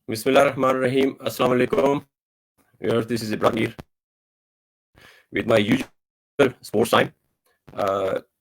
Bismillah ar-Rahman ar-Rahim. Assalamu alaikum. This is Ibrahim with my usual sports time.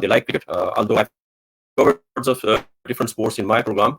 they like cricket. Although I've covered lots of different sports in my program,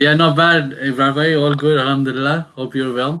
Yeah, not bad, Ibrahim bhai. All good, alhamdulillah. Hope you're well.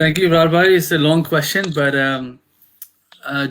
Thank you, Ibrahim bhai. It's a long question, but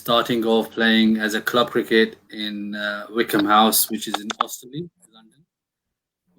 starting off playing as a club cricket in Wickham House, which is in Osterley, London.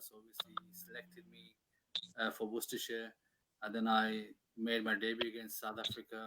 so obviously he selected me for Worcestershire, and then I made my debut against South Africa.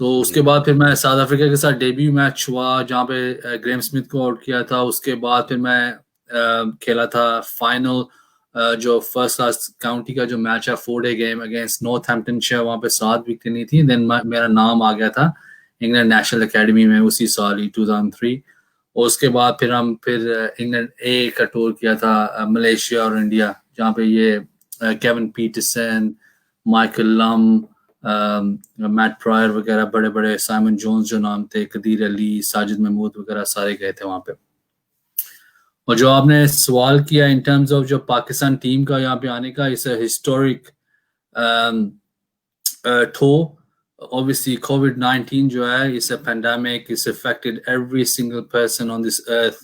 تو اس کے بعد پھر میں South Africa کے ساتھ debut match ہوا جہاں پہ گریم اسمتھ کو آؤٹ کیا تھا. اس کے بعد پھر میں کھیلا تھا فائنل جو فرسٹ کلاس کاؤنٹی کا جو میچ ہے 4 day game against north Hampton shire, وہاں پہ 7 وکٹیں نہیں تھیں. دین میرا نام آ گیا تھا انگلینڈ نیشنل اکیڈمی میں اسی سال ہی 2003. اور اس کے بعد پھر ہم انگلینڈ اے کا ٹور کیا تھا ملیشیا اور انڈیا, جہاں پہ یہ کیون پیٹرسن, مائیکل لم, میٹ پرائر وغیرہ بڑے بڑے, سائمن جونز جو نام تھے, قدیر علی, ساجد محمود وغیرہ سارے گئے تھے وہاں پہ. اور جو آپ نے سوال کیا ان ٹرمز آف جو پاکستان ٹیم کا یہاں پہ آنے کا, اس ہسٹورک ٹور. Obviously COVID-19 جو ہے it's a pandemic, it's affected every single person on this earth,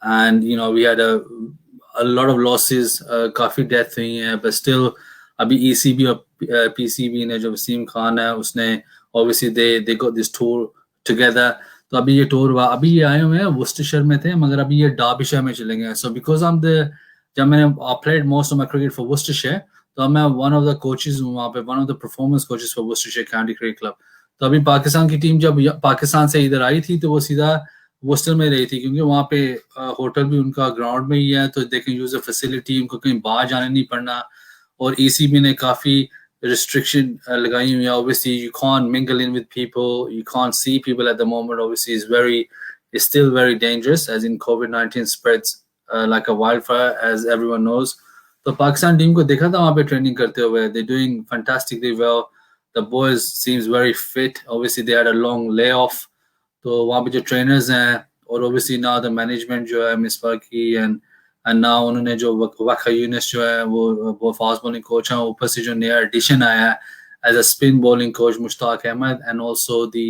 and you know we had a lot of losses, coffee death ہوئی ہیں, but still ابھی ECB اور PCB نے جو وسیم خان ہے اس نے obviously they got this tour together. تو ابھی یہ ٹور ہوا, ابھی یہ آئے ہوئے ہیں وسٹرشر میں تھے مگر ابھی یہ ڈاربیشر میں چلیں گے. So because I'm جب میں نے played most of my cricket for Worcestershire, تو میں ون آف دا کوچز ہوں وہاں پہ, one of the performance coaches for Worcestershire county cricket club. تو ابھی پاکستان کی ٹیم جب پاکستان سے ادھر آئی تھی تو وہ سیدھا وسٹر میں رہی تھی, کیونکہ وہاں پہ ہوٹل بھی ان کا گراؤنڈ میں ہی ہے, تو they can use a facility, ان کو کہیں باہر جانے نہیں پڑنا. اور ECB نے کافی ریسٹرکشن لگائی ہوئی ہیں. Obviously you can't mingle in with people, you can't see people at the moment. Obviously it's still very dangerous, as in COVID-19 spreads like a wildfire, as everyone knows. تو Pakistan team کو دیکھا تھا وہاں پہ training کرتے ہوئے, they doing fantastically well, the boys seems very fit. Obviously they had a long layoff, تو وہاں پہ جو ٹرینرز ہیں, اور obviously now the management جو ہے مصباح کی and now انہوں نے جو وقا یونس جو ہے وہ فاسٹ بالنگ کوچ ہیں, اوپر سے جو نیا ایڈیشن آیا ہے as a spin bowling coach Mushtaq Ahmed, and also the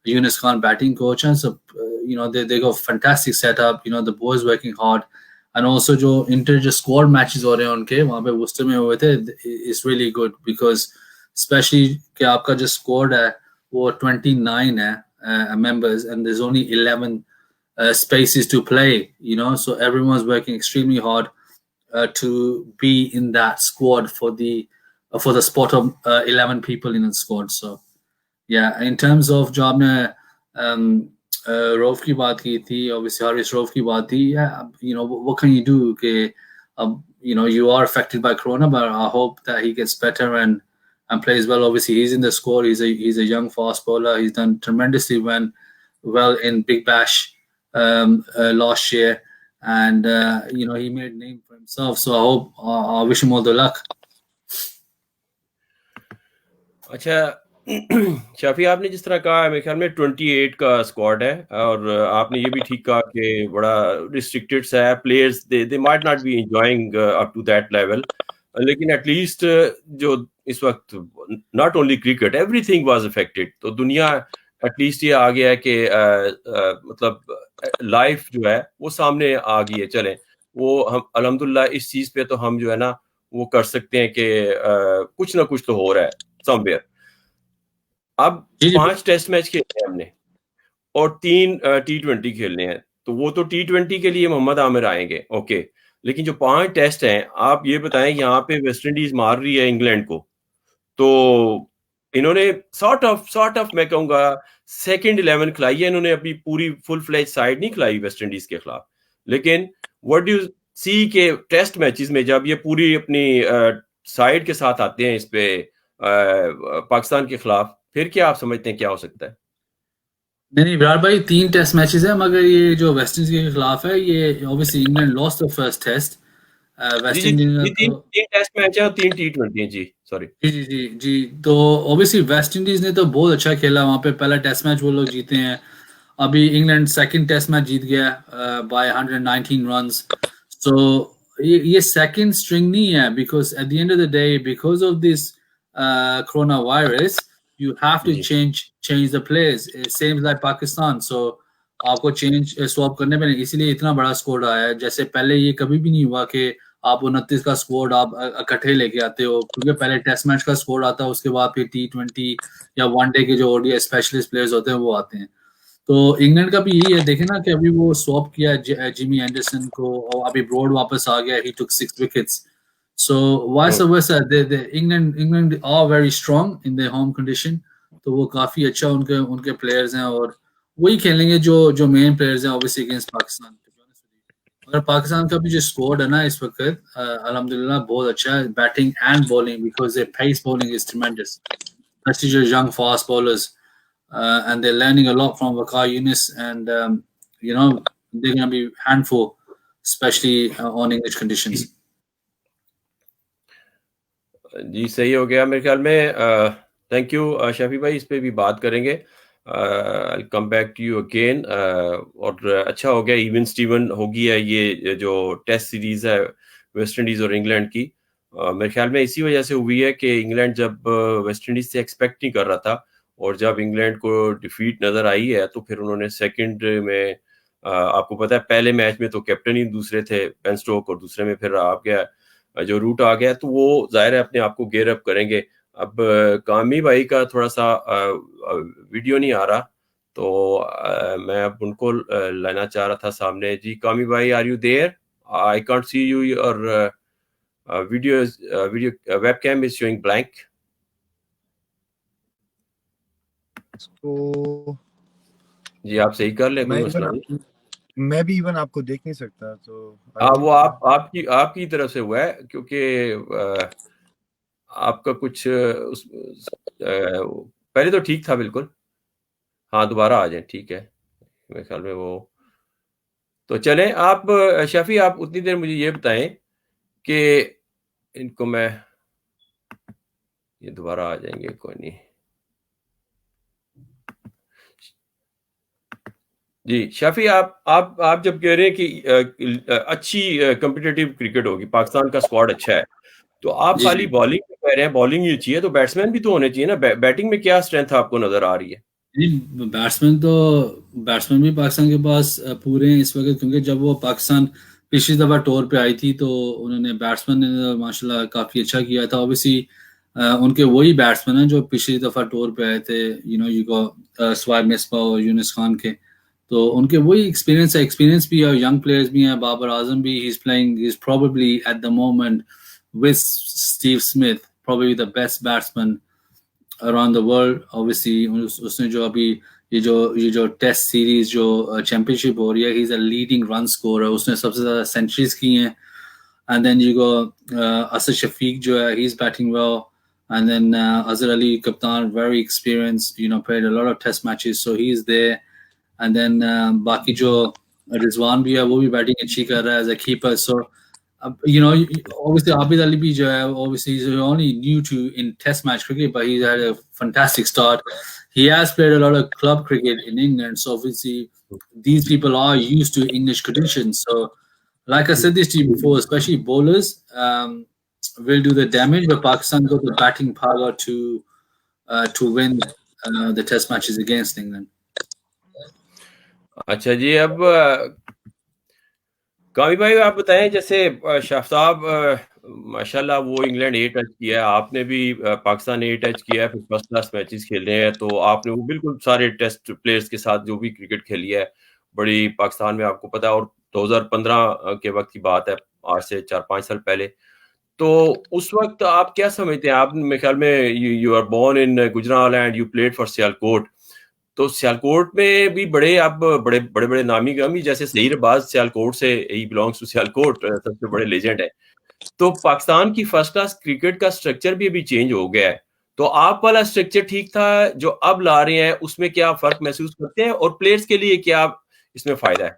Yunus Khan batting coach. And so you know they got fantastic setup, you know the boys working hard. And also جو inter جو squad matches ہو رہے ہیں ان کے وہاں پہ وسٹر میں ہوئے تھے, it's really good because especially کہ آپ کا جو اسکواڈ ہے وہ 29 ہے members, and there's only 11 spaces to play, you know, so everyone's working extremely hard to be in that squad for the spot of 11 people in the squad. So yeah, in terms of جو آپ نے روف کی بات کی تھی, obviously Haris روف کی بات تھی, you know what can you do کہ you know you are affected by corona, but I hope that he gets better and plays well. Obviously he's in the squad, he's a young fast bowler, he's done tremendously well in Big Bash last year, and you know he made name for himself, so I wish him all the luck. اچھا شافی, آپ نے جس طرح کہا میرے خیال میں 28 کا اسکواڈ ہے, اور آپ نے یہ بھی ٹھیک کہا کہ بڑا ریسٹرکٹڈ سا ہے, players they might not be enjoying up to that level, لیکن ایٹ لیسٹ جو اس وقت not only cricket, everything was affected. تو دنیا ایٹ لیسٹ یہ آ گیا ہے کہ مطلب لائف جو ہے وہ سامنے آ گئی ہے. چلیں وہ ہم الحمدللہ اس چیز پہ تو ہم جو ہے نا وہ کر سکتے ہیں کہ کچھ نہ کچھ تو ہو رہا ہے سم ویئر. اب 5 ٹیسٹ میچ کھیلنے ہیں ہم نے اور 3 T20 کھیلنے ہیں, تو وہ تو T20 کے لیے محمد عامر آئیں گے, اوکے, لیکن جو 5 ٹیسٹ ہیں آپ یہ بتائیں, یہاں پہ ویسٹ انڈیز مار رہی ہے انگلینڈ کو, تو انہوں نے سارٹ آف میں کہوں گا سیکنڈ 11 کھلائی ہے, انہوں نے اپنی پوری فل فلیج سائڈ نہیں کھلائی ویسٹ انڈیز کے خلاف. لیکن وٹ ڈو سی کے ٹیسٹ میچز میں جب یہ پوری اپنی سائڈ کے ساتھ آتے ہیں اس پہ پاکستان کے خلاف, پھر کیا آپ سمجھتے ہیں کیا ہو سکتا ہے؟ نہیں وراٹ بھائی 3 ٹیسٹ میچز ہیں, مگر یہ جو ویسٹ انڈیز کے خلاف ہے یہ obviously England lost the first test. West Indies نے 3 ٹیسٹ میچ ہیں اور 3 T20 ہیں. جی سوری جی تو obviously ویسٹ انڈیز نے تو بہت اچھا کھیلا وہاں پہ, پہلا ٹیسٹ میچ وہ لوگ جیتے ہیں. ابھی انگلینڈ سیکنڈ ٹیسٹ میچ جیت گیا بائی 119 رنز. سو یہ سیکنڈ اسٹرنگ نہیں ہے, because at the end of the day because of this corona virus you have to change the players, same like Pakistan. So آپ کو چینج سواپ کرنے پہ, اسی لیے اتنا بڑا اسکواڈ آیا ہے. جیسے پہلے یہ کبھی بھی نہیں ہوا کہ آپ 29 کا اسکواڈ آپ اکٹھے لے کے آتے ہو, کیونکہ پہلے ٹیسٹ میچ کا اسکواڈ آتا ہے, اس کے بعد پھر T20 یا ون ڈے کے جو ODI اسپیشلسٹ پلیئرز ہوتے ہیں وہ آتے ہیں. تو انگلینڈ کا بھی یہی ہے, دیکھیں نا کہ ابھی وہ سواپ کیا جیمی اینڈرسن کو, اور ابھی براڈ واپس آ گیا, he took 6 wickets. So vice versa, England are very strong in their home condition. تو وہ کافی اچھا ان کے پلیئرز ہیں اور وہی کھیلیں گے جو مین پلیئرز ہیں اوبیسلی اگینسٹ پاکستان. اگر پاکستان کا بھی جو اسکواڈ ہے نا اس وقت الحمدللہ بہت اچھا ہے batting and bowling because their pace bowling is tremendous, especially your young fast bowlers, and they're learning a lot from Waqar Younis, and they're going to be handful, especially on English conditions. جی صحیح ہو گیا میرے خیال میں. Thank you شفیع بھائی, اس پہ بھی بات کریں گے. I'll come back to you again. اور اچھا ہو گیا ایون اسٹیون ہو گیا یہ جو ٹیسٹ سیریز ہے ویسٹ انڈیز اور انگلینڈ کی. میرے خیال میں اسی وجہ سے ہوئی ہے کہ انگلینڈ جب ویسٹ انڈیز سے ایکسپیکٹ نہیں کر رہا تھا, اور جب انگلینڈ کو ڈیفیٹ نظر آئی ہے تو پھر انہوں نے سیکنڈ میں, آپ کو پتا ہے پہلے میچ میں تو کیپٹن ہی دوسرے تھے بین اسٹوک, اور دوسرے میں پھر آپ گیا جو روٹ آ گیا, تو وہ ظاہر ہے اپنے آپ کو گیئر اپ کریں گے. اب کامی بھائی کا تھوڑا سا ویڈیو نہیں آ رہا, تو میں اب ان کو لینا چاہ رہا تھا سامنے. جی کامی بھائی, are you there? I can't see you, اور video webcam is showing blank. جی آپ صحیح کر لیں, کوئی مسئلہ نہیں. میں بھی ایون آپ کو دیکھ نہیں سکتا, تو وہ آپ کی طرف سے ہوا ہے, کیونکہ آپ کا کچھ پہلے تو ٹھیک تھا بالکل. ہاں دوبارہ آ جائیں, ٹھیک ہے میرے خیال میں وہ. تو چلیں آپ شفیع, آپ اتنی دیر مجھے یہ بتائیں کہ ان کو میں یہ دوبارہ آ جائیں گے, کوئی نہیں. جی شفیع, آپ جب کہہ رہے ہیں کہ اچھی کمپٹیٹیو کرکٹ ہوگی, پاکستان کا اسکواڈ اچھا ہے, تو آپ جی خالی بالنگ کہہ رہے ہیں, بالنگ ہی چاہیے, تو بیٹسمین بھی تو ہونے چاہیے نا. بیٹنگ میں کیا اسٹرینتھ آپ کو نظر آ رہی ہے؟ جی بیٹسمین بھی پاکستان کے پاس پورے ہیں اس وقت, کیونکہ جب وہ پاکستان پچھلی دفعہ ٹور پہ آئی تھی تو انہوں نے بیٹسمین نے ماشاء اللہ کافی اچھا کیا تھا. اوبیسلی ان کے وہی بیٹسمین ہیں جو پچھلی دفعہ ٹور پہ آئے تھے, سوائب مصباح اور یونس خان کے, تو ان کے وہی ایکسپیرینس بھی ہے. ینگ پلیئرز بھی ہیں, بابر اعظم بھی, he is playing, he is probably at the moment with Steve Smith, probably the best batsman around the world. Obviously اس نے جو ابھی یہ جو ٹیسٹ سیریز جو چیمپئن شپ ہو رہی ہے, he's a leading run scorer, اس نے سب سے زیادہ سینچریز کی ہیں. And then you go Asad Shafiq جو ہے, he's batting well. And then Azhar Ali Kaptan, very experienced, played a lot of test matches, so he's there. And then باقی جو رضوان بھی ہے وہ بھی بیٹنگ اچھی کر رہا ہے as a keeper. So obviously Abid Ali bhi jo hai, obviously he's only new to in test match cricket, but he's had a fantastic start. He has played a lot of club cricket in England, so obviously these people are used to English conditions. So like I said this to you before, especially bowlers will do the damage, but Pakistan got the batting power to win the test matches against England. اچھا جی, اب کامی بھائی آپ بتائیں, جیسے شافتاب ماشاءاللہ وہ England 8 touch کیا ہے, آپ نے بھی پاکستان 8 ٹچ کیا ہے, پھر فرسٹ کلاس میچز کھیلے ہیں, تو آپ نے وہ بالکل سارے ٹیسٹ پلیئرز کے ساتھ جو بھی کرکٹ کھیلی ہے بڑی پاکستان میں, آپ کو پتا ہے, اور 2015 کے وقت کی بات ہے, آج سے 4-5 سال پہلے. تو اس وقت آپ کیا سمجھتے ہیں, آپ میرے خیال میں you are born in Gujral and you played for Sialkot, تو سیالکوٹ میں بھی بڑے نامی گامی, جیسے ظہیر عباس سیالکوٹ سے, ہی بلانگس ٹو سیالکوٹ, سب سے بڑے لیجنڈ ہے. تو پاکستان کی فرسٹ کلاس کرکٹ کا اسٹرکچر بھی ابھی چینج ہو گیا ہے, تو آپ والا اسٹرکچر ٹھیک تھا جو اب لا رہے ہیں, اس میں کیا فرق محسوس کرتے ہیں, اور پلیئرز کے لیے کیا اس میں فائدہ ہے؟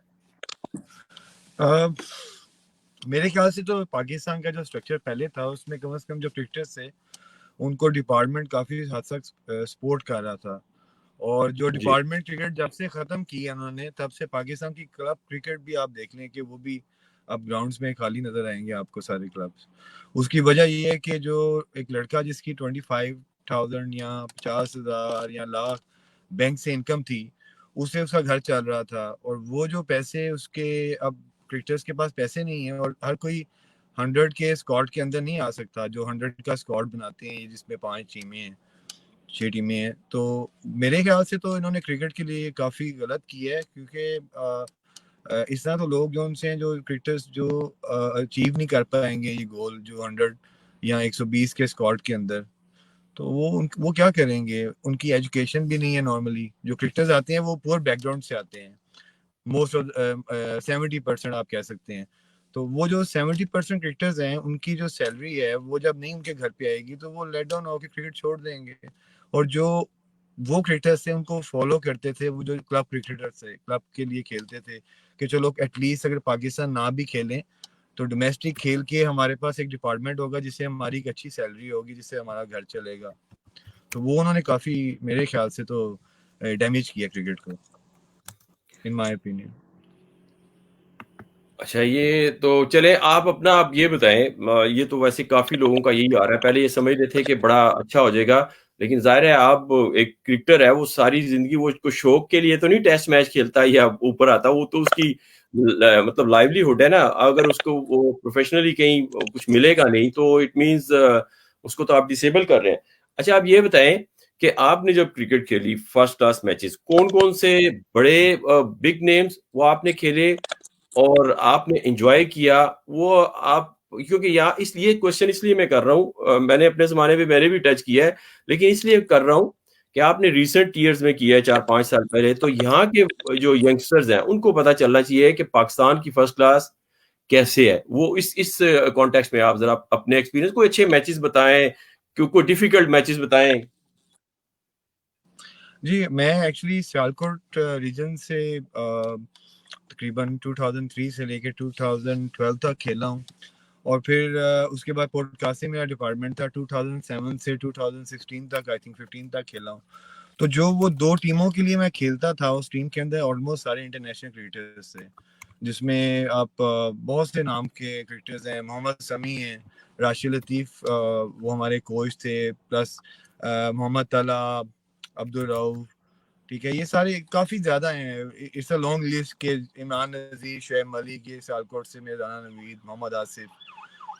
میرے خیال سے تو پاکستان کا جو اسٹرکچر پہلے تھا اس میں کم از کم جو کرکٹرز تھے ان کو ڈپارٹمنٹ کافی حد تک سپورٹ کر رہا تھا, اور جو ڈپارٹمنٹ کرکٹ جب سے ختم کی انہوں نے, تب سے پاکستان کی کلب کرکٹ بھی آپ دیکھ لیں کہ وہ بھی اب گراؤنڈز میں خالی نظر آئیں گے آپ کو سارے کلبز. اس کی وجہ یہ ہے کہ جو ایک لڑکا جس کی 25,000 یا 50,000 یا لاکھ بینک سے انکم تھی, اس سے اس کا گھر چل رہا تھا, اور وہ جو پیسے اس کے, اب کرکٹرز کے پاس پیسے نہیں ہیں, اور ہر کوئی 100 کے اسکواڈ کے اندر نہیں آ سکتا, جو 100 کا اسکواڈ بناتے ہیں جس میں 5 ٹیمیں ہیں 6 ٹیمیں ہیں. تو میرے خیال سے تو انہوں نے کرکٹ کے لیے کافی غلط کیا ہے, کیونکہ اس طرح تو لوگ جو ان سے جو کرکٹرز جو اچیو نہیں کر پائیں گے یہ گول جو 100 یا 120 کے اسکواڈ کے اندر, تو وہ کیا کریں گے, ان کی ایجوکیشن بھی نہیں ہے. نارملی جو کرکٹرز آتے ہیں وہ پور بیک گراؤنڈ سے آتے ہیں, موسٹ آف 70% آپ کہہ سکتے ہیں. تو وہ جو 70% کرکٹرز ہیں ان کی جو سیلری ہے وہ جب نہیں ان کے گھر پہ آئے گی تو وہ لیٹ ڈاؤن ہو کے کرکٹ چھوڑ دیں گے. اور جو وہ کرکٹرز تھے ان کو فالو کرتے تھے, وہ جو کلب کرکٹرز تھے, کلب کے لیے کھیلتے تھے کہ چلو ایٹ لیسٹ اگر پاکستان نہ بھی کھیلیں تو ڈومیسٹک کھیل کے ہمارے پاس ایک ڈپارٹمنٹ ہوگا جس سے ہماری ایک اچھی سیلری ہوگی, جس سے ہمارا گھر چلے گا. تو وہ انہوں نے کافی میرے خیال سے تو ڈیمیج کیا کرکٹ کو, ان مائی اوپینین. اچھا, یہ تو چلے آپ یہ بتائیں, یہ تو ویسے کافی لوگوں کا یہی آ رہا ہے, پہلے یہ سمجھ رہے تھے کہ بڑا اچھا ہو جائے گا, لیکن ظاہر ہے آپ ایک کرکٹر ہے, وہ ساری زندگی وہ کوئی شوق کے لیے تو نہیں ٹیسٹ میچ کھیلتا یا اوپر آتا, وہ تو اس کی مطلب لائیولی ہوڈ ہے نا. اگر اس کو وہ پروفیشنلی کہیں کچھ ملے گا نہیں تو اٹ مینز اس کو تو آپ ڈسیبل کر رہے ہیں. اچھا, آپ یہ بتائیں کہ آپ نے جب کرکٹ کھیلی فرسٹ کلاس میچز, کون سے بڑے بگ نیمز وہ آپ نے کھیلے اور آپ نے انجوائے کیا وہ آپ, کیونکہ یہاں اس لیے کوشچن اس لیے میں کر رہا ہوں, میں نے اپنے زمانے میں نے بھی ٹچ کیا ہے, لیکن اس لیے کر رہا ہوں کہ آپ نے ریسنٹ ایئرز میں کیا ہے 4-5 سال پہلے, تو یہاں کے جو ینگسٹرز ہیں ان کو پتہ چلنا چاہیے کہ پاکستان کی فرسٹ کلاس کیسے ہے. وہ اس کانٹیکسٹ میں آپ ذرا اپنے ایکسپیرینس کوئی اچھے میچز بتائیں, کوئی ڈیفیکلٹ میچز بتائیں. جی, میں ایکچولی سیالکوٹ ریجن سے تقریباً 2003 سے لے کے 2012 تک کھیلا ہوں, اور پھر اس کے بعد پورٹ قاسم میرا ڈپارٹمنٹ تھا. 2007 سے 2016 تک, آئی تھنک 15 تک کھیلا ہوں. تو جو وہ 2 ٹیموں کے لیے میں کھیلتا تھا, اس ٹیم کے اندر آلموسٹ سارے انٹرنیشنل کرکٹرز تھے, جس میں آپ بہت سے نام کے کرکٹرز ہیں. محمد سمیع ہیں, راشد لطیف وہ ہمارے کوچ تھے, پلس محمد طلحہ, عبدالرؤف, ٹھیک ہے, یہ سارے کافی زیادہ ہیں. اٹس اے لانگ لسٹ کے عمران نذیر, شعیب ملک, یہ سیالکوٹ سے میرزانا نوید, محمد آصف.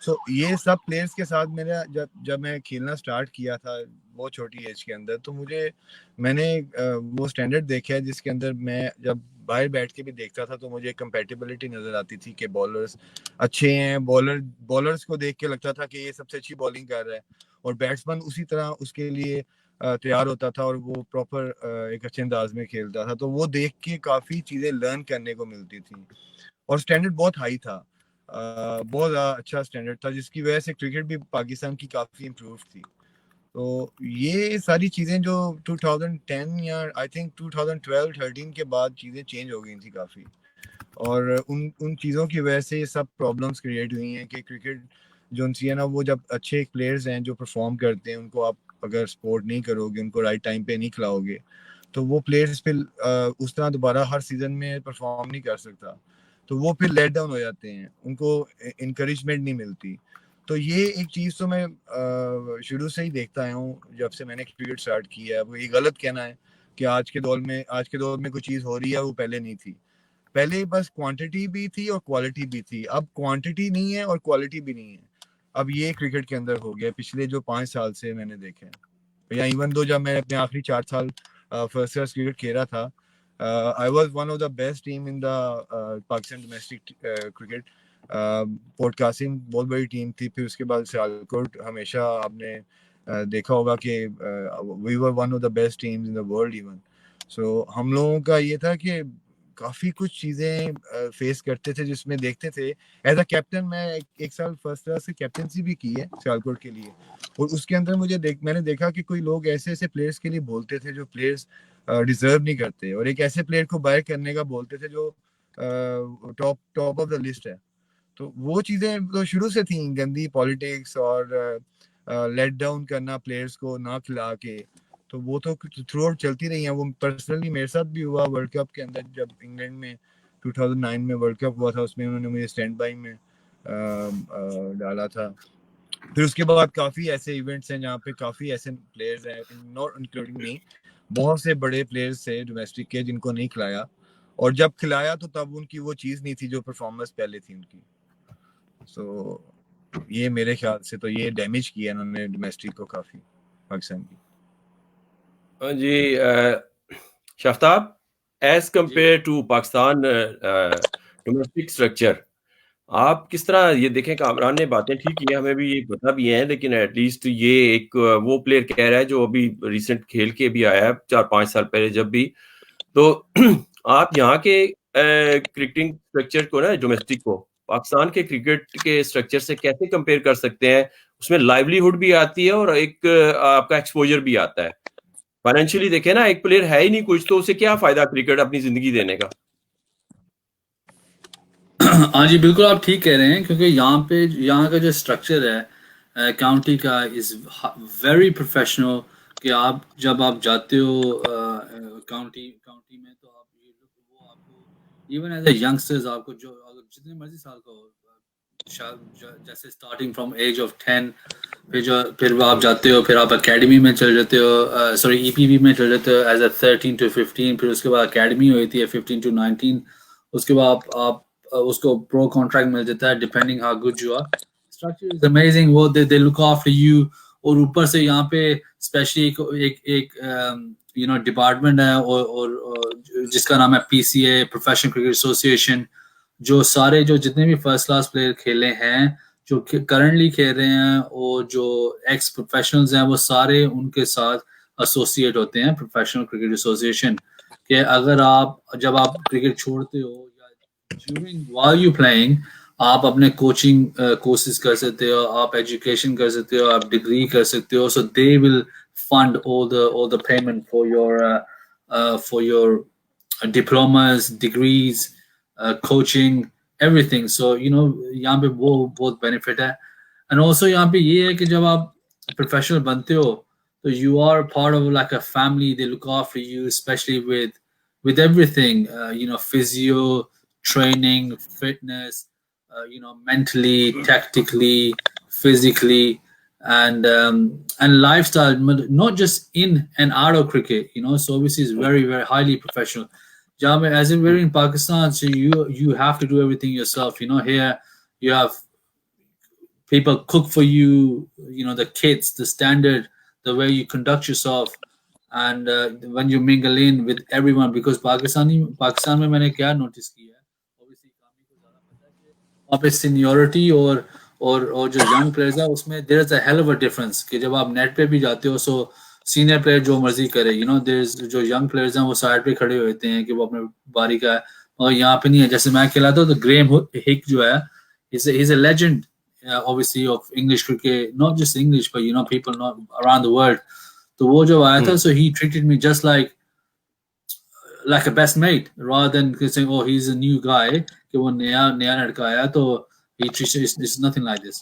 سو یہ سب پلیئرس کے ساتھ میرا جب میں کھیلنا سٹارٹ کیا تھا بہت چھوٹی ایج کے اندر, تو میں نے وہ سٹینڈرڈ دیکھا ہے جس کے اندر میں جب باہر بیٹھ کے بھی دیکھتا تھا تو مجھے کمپیٹیبلٹی نظر آتی تھی کہ بالرز اچھے ہیں. بالرز کو دیکھ کے لگتا تھا کہ یہ سب سے اچھی بالنگ کر رہا ہے, اور بیٹسمین اسی طرح اس کے لیے تیار ہوتا تھا اور وہ پراپر ایک اچھے انداز میں کھیلتا تھا. تو وہ دیکھ کے کافی چیزیں لرن کرنے کو ملتی تھیں, اور سٹینڈرڈ بہت ہائی تھا, بہت زیادہ اچھا سٹینڈرڈ تھا, جس کی وجہ سے کرکٹ بھی پاکستان کی کافی امپروو تھی. تو یہ ساری چیزیں جو 2010 یا آئی تھنک 2012-13 کے بعد چیزیں چینج ہو گئی تھیں کافی, اور ان چیزوں کی وجہ سے یہ سب پرابلمس کریٹ ہوئی ہیں کہ کرکٹ جو سی ہے نا, وہ جب اچھے پلیئرز ہیں جو پرفارم کرتے ہیں ان کو آپ اگر سپورٹ نہیں کرو گے, ان کو رائٹ ٹائم پہ نہیں کھلاؤ گے, تو وہ پلیئرز پھر اس طرح دوبارہ ہر سیزن میں پرفارم نہیں کر سکتا, تو وہ پھر لیٹ ڈاؤن ہو جاتے ہیں, ان کو انکریجمنٹ نہیں ملتی. تو یہ ایک چیز تو میں شروع سے ہی دیکھتا آیا ہوں جب سے میں نے کرکٹ سٹارٹ کیا ہے. وہ یہ غلط کہنا ہے کہ آج کے دور میں کوئی چیز ہو رہی ہے وہ پہلے نہیں تھی. پہلے بس کوانٹٹی بھی تھی اور کوالٹی بھی تھی, اب کوانٹٹی نہیں ہے اور کوالٹی بھی نہیں ہے. اب یہ کرکٹ کے اندر ہو گیا پچھلے جو 5 سال سے میں نے دیکھا ہے, یا ایون دو جب میں اپنے آخری 4 سال فرسٹ کلاس کرکٹ کھیلا تھا, I was one of the best team in the Pakistan domestic cricket. Port Qasim بہت بڑی ٹیم تھی, پھر اس کے بعد سیالکوٹ ہمیشہ آپ نے دیکھا ہوگا کہ we were one of the best teams in the world even. So ہم لوگوں کا یہ تھا کہ کافی کچھ چیزیں فیس کرتے تھے جس میں دیکھتے تھے. ایز اے کیپٹن میں ایک سال فرسٹ کلاس سے کیپٹنسی بھی کی ہے سیالکوٹ کے لیے, اور اس کے اندر میں نے دیکھا کہ کوئی لوگ ایسے پلیئرس کے لیے بولتے تھے جو پلیئرس ڈیزرو نہیں کرتے, اور ایک ایسے پلیئر کو بائی کرنے کا بولتے تھے جو ٹاپ آف دا لسٹ ہے. تو وہ چیزیں تو شروع سے تھیں, گندی پالیٹکس اور لیٹ ڈاؤن کرنا پلیئرس کو نہ کھلا کے, تو وہ تو تھرو آؤٹ چلتی رہی ہیں. وہ پرسنلی میرے ساتھ بھی ہوا ورلڈ کپ کے اندر, جب انگلینڈ میں 2009 میں ورلڈ کپ ہوا تھا, اس میں انہوں نے مجھے اسٹینڈ بائی میں ڈالا تھا. پھر اس کے بعد کافی ایسے ایونٹس ہیں جہاں پہ کافی ایسے پلیئرز ہیں, ناٹ انکلوڈنگ می, بہت سے بڑے پلیئرز تھے ڈومیسٹک کے جن کو نہیں کھلایا, اور جب کھلایا تو تب ان کی وہ چیز نہیں تھی جو پرفارمنس پہلے تھی ان کی. سو یہ میرے خیال سے تو یہ ڈیمیج کیا انہوں نے ڈومیسٹک کو کافی پاکستان کی. جی شافتاب, as compare to Pakistan domestic structure, آپ کس طرح یہ دیکھیں کامران نے باتیں ٹھیک کی ہیں, ہمیں بھی یہ پتہ بھی ہے, لیکن ایٹ لیسٹ یہ ایک وہ پلیئر کہہ رہا ہے جو ابھی ریسنٹ کھیل کے بھی آیا ہے 4-5 سال پہلے جب بھی, تو آپ یہاں کے کرکٹنگ اسٹرکچر کو نا, ڈومیسٹک کو پاکستان کے کرکٹ کے اسٹرکچر سے کیسے کمپیئر کر سکتے ہیں؟ اس میں لائیولیہڈ بھی آتی ہے اور ایک آپ کا ایکسپوجر بھی آتا ہے. فائنینشلی دیکھیں نا, ایک پلیئر ہے ہی نہیں کچھ, تو اسے کیا فائدہ کرکٹ اپنی زندگی دینے کا؟ ہاں جی بالکل آپ ٹھیک کہہ رہے ہیں, کیونکہ یہاں کا جو اسٹرکچر ہے کاؤنٹی کا از ویری پروفیشنل, کہ جب آپ جاتے ہو کاؤنٹی میں, تو وہ آپ کو ایون ایز اے ینگسٹرز آپ کو جو جتنے مرضی سال کا ہو, جیسے اسٹارٹنگ فرام ایج آف 10, پھر آپ جاتے ہو, پھر آپ اکیڈمی میں چل جاتے ہو, سوری ای پی بی میں چل جاتے ہو ایز اے 13 to 15, پھر اس کے بعد اکیڈمی ہوتی ہے 15 to 19, اس کے بعد آپ اس کو پرو کانٹریکٹ مل جاتا ہے depending how good you are. Structure is amazing, وہ دے لک آفٹر یو. اور اوپر سے یہاں پہ اسپیشلی ایک ڈپارٹمنٹ ہے اور جس کا نام ہے PCA, پروفیشنل کرکٹ ایسوسیشن, جو سارے جو جتنے بھی فرسٹ کلاس پلیئر کھیلے ہیں, جو کرنٹلی کھیل رہے ہیں, اور جو ایکس پروفیشنلز ہیں, وہ سارے ان کے ساتھ ایسوسیٹ ہوتے ہیں پروفیشنل کرکٹ ایسوسیشن. کہ اگر جب آپ کرکٹ چھوڑتے ہو while you playing, آپ اپنے کوچنگ کورسز کر سکتے ہو, آپ ایجوکیشن کر سکتے ہو, آپ ڈگری کر سکتے ہو. سو they will fund all the payment for your diplomas, degrees, coaching, everything. So یہاں پہ وہ بہت بینیفٹ ہے. اینڈ آلسو یہاں پہ یہ ہے کہ جب آپ پروفیشنل بنتے ہو, تو you are part of like a family. They look after you, especially with everything, physio, training, fitness, mentally, tactically, physically, and lifestyle, not just in and out of cricket. So obviously it's very, very highly professional. As in we're in Pakistan, so you have to do everything yourself. Here you have people cook for you, the kits, the standard, the way you conduct yourself, and when you mingle in with everyone, because Pakistan میں نے کیا notice کیا ہے, obviously کامی کو زیادہ پتا ہے کہ وہاں پہ seniority اور جو young players ہے, اس میں there is a hell of a difference. کہ جب آپ نیٹ پہ بھی جاتے ہو, سو سینئر پلیئر جو مرضی کرے, جو young players ہیں وہ سائڈ پہ کھڑے ہوتے ہیں کہ وہ اپنے باری کا ہے, اور یہاں پہ نہیں ہے. جیسے میں کھیلا تھا تو گریم ہک جو ہے, he's a legend, obviously, of English cricket, not just English, but people not around the world. تو وہ جو آیا تھا, so he treated me just like a best mate, rather than saying, oh, he's a new guy, کہ وہ نیا لڑکا آیا, تو he treats it's nothing like this.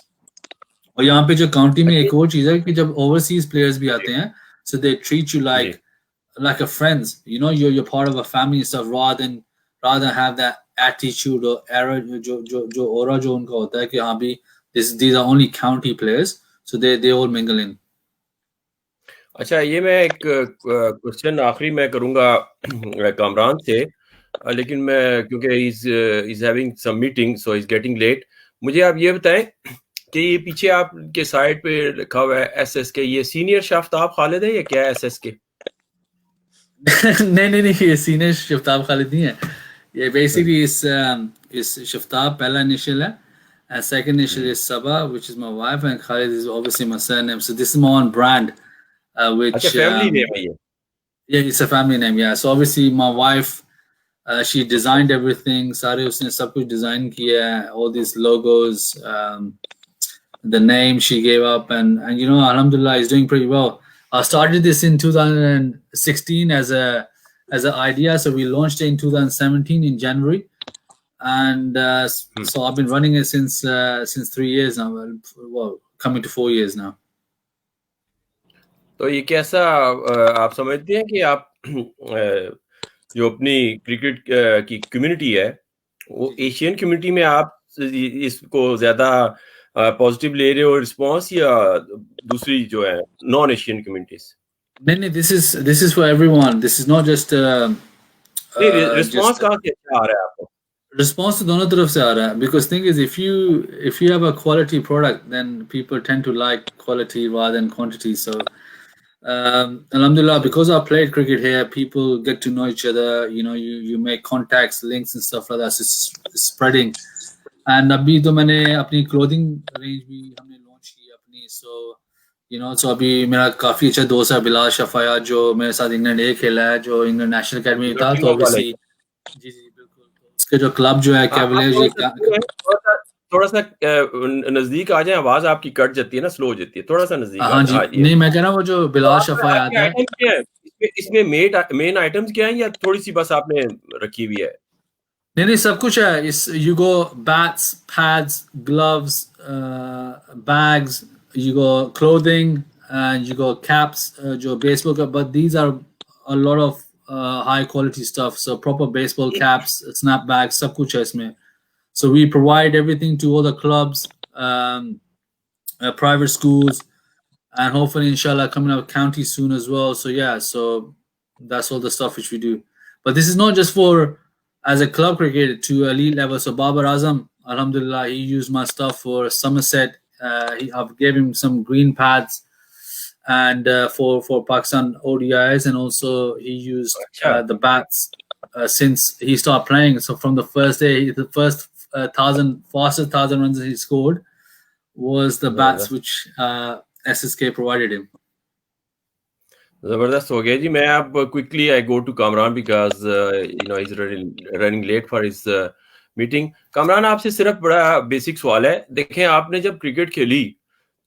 اور یہاں پہ جو کاؤنٹی میں ایک اور چیز ہے کہ جب overseas players بھی آتے ہیں, so they treat you like a friends, you're part of a family and stuff, rather than have that attitude or error, جو aura جو ان کا ہوتا ہے کہ ہاں بھی these are only county players, so they all mingle in. اچھا, یہ میں ایک کوشچن آخری میں کروں گا کامران سے, لیکن میں کیونکہ he's having some meeting, so he's getting late. مجھے آپ یہ بتائیں کہ یہ پیچھے آپ کے سائٹ پہ لکھا ہوا ہے SSK, یہ سینئر شافتاب خالد ہے یا کیا ہے SSK؟ نہیں, یہ سینئر شافتاب خالد نہیں ہے. یہ بیسکلی اس شافتاب پہلا انیشل ہے, and second initial is Sabah, which is my wife, and Khalid is obviously my surname. So this is my own brand, which family name ہے یہ? Yeah, it's a family name. Yeah. So obviously my wife, she designed everything. سارے اس نے سب کچھ design کیا, all these logos, the name she gave up, and alhamdulillah, is doing pretty well. I started this in 2016 as an idea, so we launched it in 2017 in January, and so I've been running it since 3 years now. Well, coming to 4 years now. تو یہ کیسا آپ سمجھتے ہیں کہ آپ جو اپنی کرکٹ کی کمیونٹی ہے, وہ ایشین کمیونٹی میں آپ اس کو زیادہ پازیٹیو لے رہے ہو رسپانس, یا دوسری جو ہے نان ایشین کمیونٹیز؟ نہیں, this is for everyone. This is not just response کہاں سے اچھا آ رہا ہے آپ کو؟ response تو دونوں طرف سے آ رہا ہے, because thing is, if you have a quality product, then people tend to like quality rather than quantity. So alhamdulillah, because I played cricket here, people get to know each other, you make contacts, links and stuff like that. So it's spreading. And ابھی تو میں نے اپنی clothing range بھی ہم نے launch کی اپنی. سو ابھی میرا کافی اچھا دوست ہے بلال شفایا جو میرے ساتھ انگلینڈ اے کھیلا ہے, جو انگلینڈ نیشنل اکیڈمی میں تھا. تو اوبیسلی جی بالکل اس کے جو کلب جو ہے کیولیئرز. تھوڑا سا نزدیک آ جائیں, آواز آپ کی کٹ جاتی ہے نا, سلو ہو جاتی ہے, تھوڑا سا نزدیک. ہاں جی نہیں میں کہہ رہا ہوں وہ جو بلال شفاعت ہے اس میں مین آئٹمز کیا ہیں یا تھوڑی سی بس آپ نے رکھی ہوئی ہے؟ نہیں سب کچھ ہے. You go bats, pads, gloves, bags, you go clothing, and you go caps جو بیس بال کا, but these are a lot of high quality stuff. So proper baseball caps, snapbacks, سب کچھ ہے اس میں. So we provide everything to all the clubs, private schools, and hopefully inshallah coming up county soon as well. So yeah, so that's all the stuff which we do. But this is not just for as a club cricketer to elite level. So Babar Azam, alhamdulillah, he used my stuff for Somerset. I've gave him some green pads and for Pakistan ODIs, and also he used the bats since he started playing. So from the first day, the first fastest 1,000 runs he scored was the bats which SSK provided him. زبردست ہو گیا جی. میں اب quickly I go to Kamran because he's running late for his meeting. Kamran آپ سے صرف بڑا basic سوال ہے. دیکھیں آپ نے جب کرکٹ کھیلی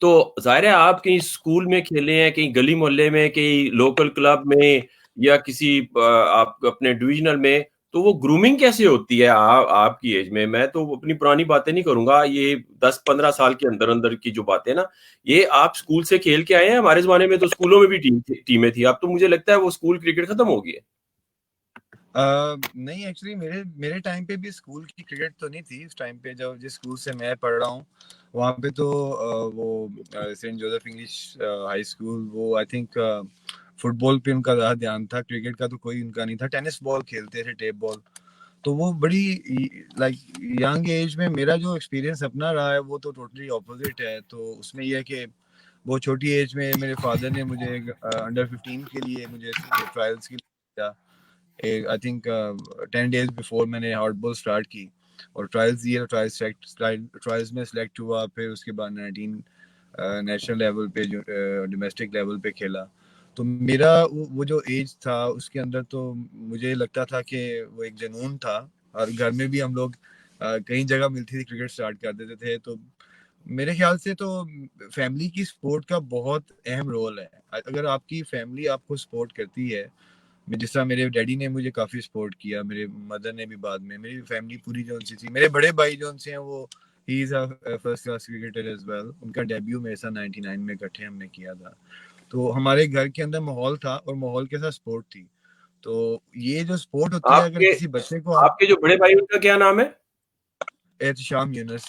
تو ظاہر ہے آپ کہیں اسکول میں کھیلے ہیں, کہیں گلی محلے میں, کہیں لوکل کلب میں, یا کسی آپ اپنے ڈویژنل میں, تو وہ گرومنگ کیسے ہوتی ہے آپ کی ایج میں؟ میں تو اپنی پرانی باتیں نہیں کروں گا, یہ 10-15 سال کے اندر کی جو باتیں نا, یہ آپ اسکول سے کھیل کے آئے ہیں. ہمارے زمانے میں تو اسکولوں میں بھی ٹیمیں تھی, اب تو مجھے لگتا ہے وہ اسکول کرکٹ ختم ہو گئی ہے. نہیں ایکچولی میرے ٹائم پہ بھی اسکول کی کرکٹ تو نہیں تھی. اس ٹائم پہ جب جس اسکول سے میں پڑھ رہا ہوں وہاں پہ تو وہ Saint Joseph English high school, وہ آئی تھنک فٹ بال پہ ان کا زیادہ دھیان تھا, کرکٹ کا تو کوئی ان کا نہیں تھا. ٹینس بال کھیلتے تھے, ٹیپ بال. تو وہ بڑی لائک ینگ ایج میں میرا جو ایکسپیرینس اپنا رہا ہے وہ تو ٹوٹلی اپوزٹ ہے. تو اس میں یہ ہے کہ بہت چھوٹی ایج میں میرے فادر نے مجھے انڈر 15 کے لیے مجھے ٹرائلس کے لیے آئی تھنک 10 days بفور میں نے ہارڈ بال اسٹارٹ کی, اور ٹرائلس دیے, ٹرائلس میں سلیکٹ ہوا. پھر اس کے بعد 19 نیشنل لیول پہ ڈومیسٹک لیول پہ کھیلا. تو میرا وہ جو ایج تھا اس کے اندر تو مجھے لگتا تھا کہ وہ ایک جنون تھا, اور گھر میں بھی ہم لوگ کئی جگہ ملتی تھی کرکٹ اسٹارٹ کر دیتے تھے. تو میرے خیال سے تو فیملی کی سپورٹ کا بہت اہم رول ہے. اگر آپ کی فیملی آپ کو سپورٹ کرتی ہے, جس طرح میرے ڈیڈی نے مجھے کافی سپورٹ کیا, میرے مدر نے بھی بعد میں, میری فیملی پوری جو سی تھی. میرے بڑے بھائی جو سے ہیں وہ he is a first class cricketer as well. ان کا ڈیبیو میرے ساتھ 99 میں اکٹھے ہم نے کیا تھا. تو ہمارے گھر کے اندر ماحول تھا, اور ماحول کے ساتھ سپورٹ تھی. تو یہ جو سپورٹ ہوتی ہے, اگر کسی بچے کو, آپ کے جو بڑے بھائی ان کا کیا نام ہے؟ احتشام یونس.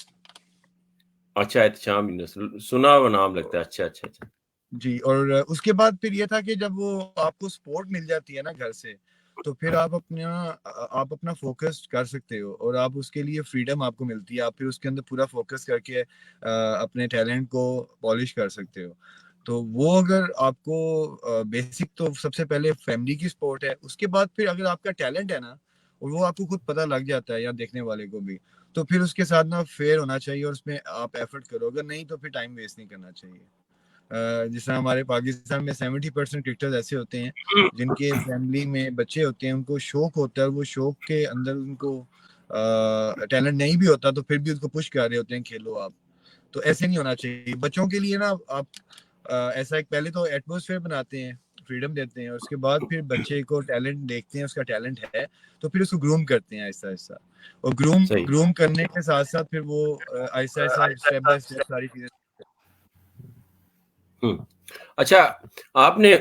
اچھا احتشام یونس, سنا وہ نام لگتا ہے. اچھا جی. اور اس کے بعد پھر یہ تھا کہ جب وہ آپ کو سپورٹ مل جاتی ہے نا گھر سے, تو پھر آپ اپنا فوکس کر سکتے ہو, اور آپ اس کے لیے فریڈم آپ کو ملتی ہے. آپ پھر اس کے اندر پورا فوکس کر کے اپنے ٹیلنٹ کو پالش کر سکتے ہو. تو وہ اگر آپ کو بیسک تو سب سے پہلے فیملی کی سپورٹ ہے. اس کے بعد پھر اگر آپ کا ٹیلنٹ ہے نا, اور وہ آپ کو خود پتہ لگ جاتا ہے یا دیکھنے والے کو بھی, تو پھر اس کے ساتھ نا فیئر ہونا چاہیے, اور اس میں آپ ایفرٹ کرو. اگر نہیں تو پھر ٹائم ویسٹ نہیں کرنا چاہیے. جس طرح ہمارے پاکستان میں 70% کرکٹرز ایسے ہوتے ہیں جن کے فیملی میں بچے ہوتے ہیں, ان کو شوق ہوتا ہے, وہ شوق کے اندر ان کو ٹیلنٹ نہیں بھی ہوتا, تو پھر بھی ان کو پش کر رہے ہوتے ہیں کھیلو آپ. تو ایسے نہیں ہونا چاہیے. بچوں کے لیے نا آپ ایسا ایک پہلے تو ایٹماسفیئر بناتے ہیں, فریڈم دیتے ہیں, اور اس کے بعد پھر بچے کو ٹیلنٹ دیکھتے ہیں, اس کا ٹیلنٹ ہے تو پھر اس کو گروم کرتے ہیں آہستہ آہستہ. اور گروم کرنے کے ساتھ ساتھ پھر وہ آہستہ آہستہ اسٹیپ بائی اسٹیپ ساری چیزیں. اچھا, آپ نے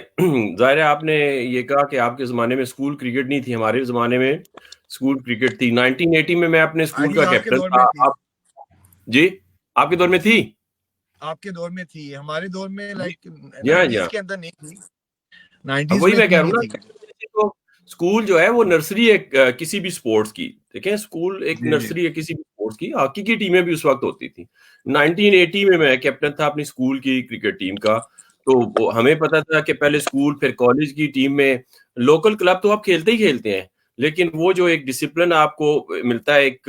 ظاہر ہے آپ نے یہ کہا کہ آپ کے زمانے میں اسکول کرکٹ نہیں تھی. ہمارے زمانے میں اسکول کرکٹ تھی. 1980 میں اپنے اسکول کا کیپٹن تھا. جی آپ کے دور میں تھی؟ آپ کے دور میں تھی, ہمارے دور میں لائک 90s کے اندر نہیں تھی. 90s وہی میں کہہ رہا نہیں ہوں. اسکول جو ہے وہ نرسری ہے کسی بھی سپورٹس کی. دیکھیں اسکول ایک نرسری ہے کسی بھی سپورٹس کی. ہاکی کی ٹیمیں بھی اس وقت ہوتی تھی. 1980 میں کیپٹن تھا اپنی اسکول کی کرکٹ ٹیم کا. تو ہمیں پتا تھا کہ پہلے اسکول پھر کالج کی ٹیم میں. لوکل کلب تو آپ کھیلتے ہی کھیلتے ہیں, لیکن وہ جو ایک ڈسپلن آپ کو ملتا ہے, ایک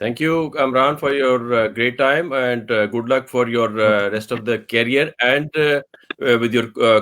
Thank you, Amran, for your great time and good luck for your rest of the career and with your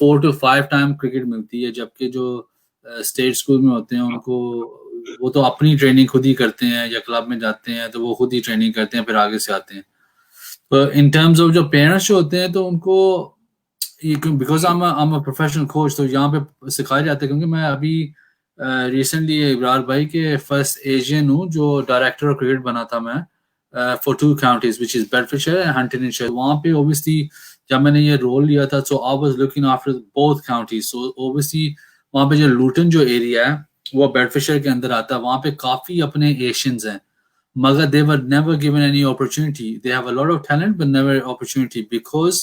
4 to 5 time cricket ملتی ہے, جبکہ جو اسٹیٹ اسکول میں ہوتے ہیں ان کو وہ تو اپنی ٹریننگ خود ہی کرتے ہیں, یا کلب میں جاتے ہیں تو وہ خود ہی ٹریننگ کرتے ہیں, پھر آگے سے آتے ہیں. تو ان ٹرمز آف جو پیرنٹس جو ہوتے ہیں تو ان کو because I am a professional coach, تو یہاں پہ سکھایا جاتا ہے, کیونکہ میں ابھی ریسنٹلی ابرار بھائی کے فرسٹ ایشین ہوں جو ڈائریکٹر آف کرکٹ بنا تھا میں for 2 counties which is Bedfordshire and Huntingdonshire. وہاں پہ obviously جب میں نے یہ رول لیا تھا so I was looking after both counties. so obviously وہاں پہ جو لوٹن جو ایریا ہے وہ بیڈفورڈشائر کے اندر آتا ہے, وہاں پہ کافی اپنے ایشینز ہیں, مگر they were never given any opportunity. They have a lot of talent but never opportunity because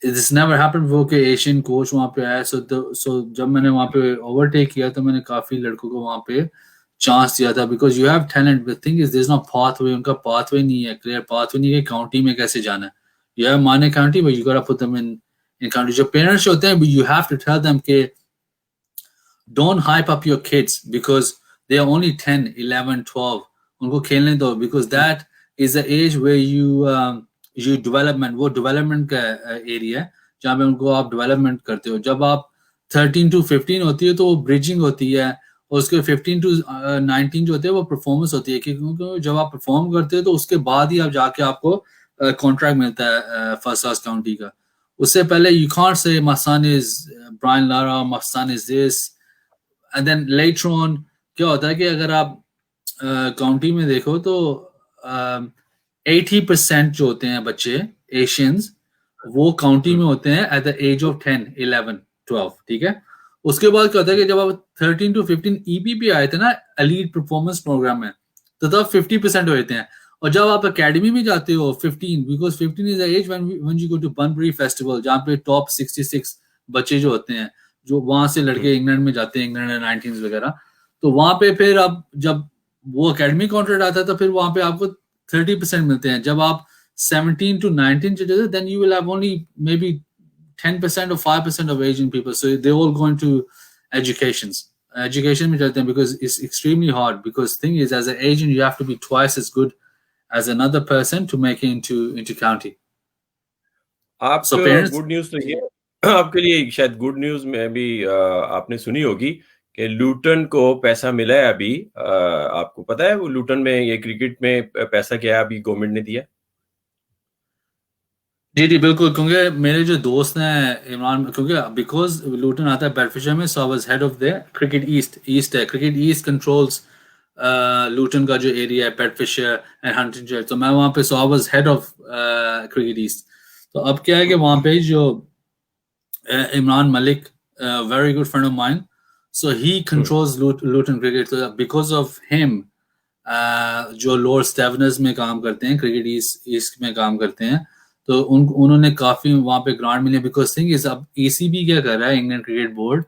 this never happened وہ کہ ایشین کوچ وہاں پہ آیا. so جب میں نے وہاں پہ اوور ٹیک کیا تو میں نے کافی لڑکوں کو وہاں پہ چانس دیا تھا, because you have talent, but thing is there is no pathway, ان کا پاتھ وے نہیں ہے, کلیئر پاتھ وے نہیں ہے کاؤنٹی میں کیسے جانا ہے. You have many county but you gotta put them in county. جو پیرنٹس ہوتے ہیں you have to tell them کہ don't hype up your kids because they are only 10, 11, 12, ان کو کھیلنے دو, because that is the age way you development, وہ development کا ایریا ہے جہاں پہ ان کو آپ ڈیولپمنٹ کرتے ہو. جب آپ 13 to 15 ہوتی ہے تو وہ بریجنگ ہوتی ہے, اور اس کے 15 to 19 جو ہوتے ہیں وہ پرفارمنس ہوتی ہے, کیونکہ جب آپ پرفارم کرتے ہیں تو اس کے بعد ہی آپ جا کے آپ کو کانٹریکٹ ملتا ہے فرسٹ کلاس کاؤنٹی کا. اس سے پہلے you can't say my son is Brian Lara, my son is this, and then later on کیا ہوتا ہے کہ اگر آپ کاؤنٹی میں دیکھو تو 80% جو ہوتے ہیں بچے ایشینز وہ کاؤنٹی میں ہوتے ہیں ایٹ دا ایج آف 10, 11, 12, ٹھیک ہے. اس کے بعد کیا ہوتا ہے کہ جب آپ 13 to 15 ای پی پی آئے تھے نا ایلیٹ پرفارمنس پروگرام میں, تو تب 50% ہوتے ہیں. اور جب آپ اکیڈمی میں جاتے ہو 15, because 15 is age when you go to Bunbury Festival, جہاں پہ ٹاپ 66 بچے جو ہوتے ہیں, جو وہاں سے لڑکے انگلینڈ میں جاتے ہیں, انگلینڈ 19s وغیرہ, تو وہاں پہ پھر اب جب وہ اکیڈمی کانٹریکٹ آتا ہے تو پھر وہاں پہ آپ کو 30% ملتے ہیں. جب آپ 17 to 19 چلے جاتے then you will have only maybe 10% or 5% of Asian people, so they all go into education میں چلتے ہیں, because it's extremely hard, because thing is as an agent you have to be twice as good as another person to make it into county. آپ So parents, good news تو یہ آپ کے لیے شاید گڈ نیوز میں بھی آپ نے سنی ہوگی کہ لوٹن کو پیسہ ملا ہے ابھی. آپ کو پتا ہے وہ لوٹن میں یہ کرکٹ میں پیسہ کیا ہے ابھی گورنمنٹ نے دیا؟ جی بالکل, کیونکہ میرے جو دوست ہیں عمران, کیونکہ بیکاز لوٹن آتا ہے بیڈفورڈشائر میں, so I was head of the cricket east ہے, کرکٹ ایسٹ کنٹرولز لوٹن کا جو ایریا ہے بیڈفورڈشائر اینڈ ہنٹنگشائر, تو میں وہاں پہ, so I was head of cricket east. تو اب کیا ہے کہ وہاں پہ جو Imran Malik, very good friend of mine, so he controls Luton cricket. تو بیکاز آف ہیم جو لارڈ اسٹیونرز میں کام کرتے ہیں, کرکٹ ایسٹ میں کام کرتے ہیں, تو انہوں نے کافی وہاں پہ گرانٹ ملے. بیکاز تھنگ از اب ای سی بی کیا کر رہا ہے, انگلینڈ کرکٹ بورڈ,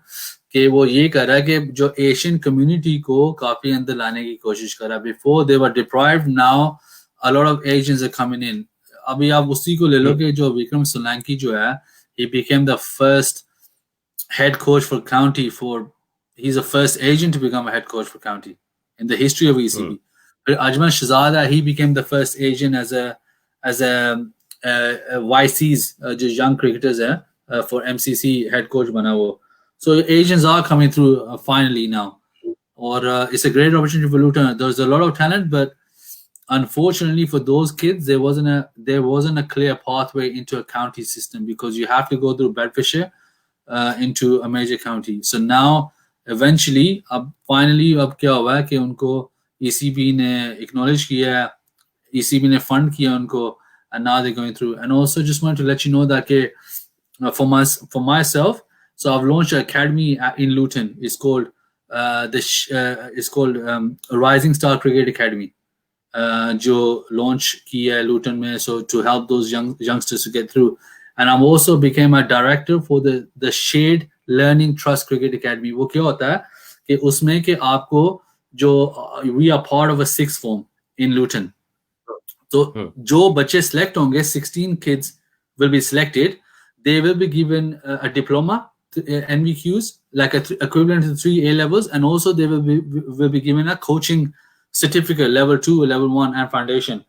کہ وہ یہ کر رہا ہے کہ جو ایشین کمیونٹی کو کافی اندر لانے کی کوشش کر رہا ہے. Before they were deprived, now a lot of Asians are coming in. ابھی آپ اسی کو لے لو کہ جو وکرم سولانکی جو ہے, he became the first head coach for county he's the first Asian to become a head coach for county in the history of ECB. پھر Ajmal Shahzad, he became the first Asian as a YCs جو young cricketers ہیں for MCC head coach بنا وہ. So Asians are coming through finally now, or it's a great opportunity for Luton. There's a lot of talent, but unfortunately for those kids there wasn't a clear pathway into a county system, because you have to go through Bedfordshire into a major county. So now eventually اب finally اب کیا ہوا ہے کہ ان کو ECB نے acknowledge کیا ہے, ECB نے fund کیا ان کو, and now they're going through. And also just wanted to let you know that for myself, so I've launched an academy in Luton. It's called Rising Star Cricket Academy, جو launch کیا ہے لوٹن میں, so to help those youngsters to get through. And I'm also became a director for the Shade Learning Trust Cricket Academy. وہ کیا ہوتا ہے کہ اس میں کہ آپ کو جو we are part of a sixth form in Luton. تو جو بچے سلیکٹ ہوں گے, 16 kids will be selected, they will be given a diploma, NVQs, like equivalent to 3 A levels, and also they will be given a coaching certificate, level 2, level 1 and foundation.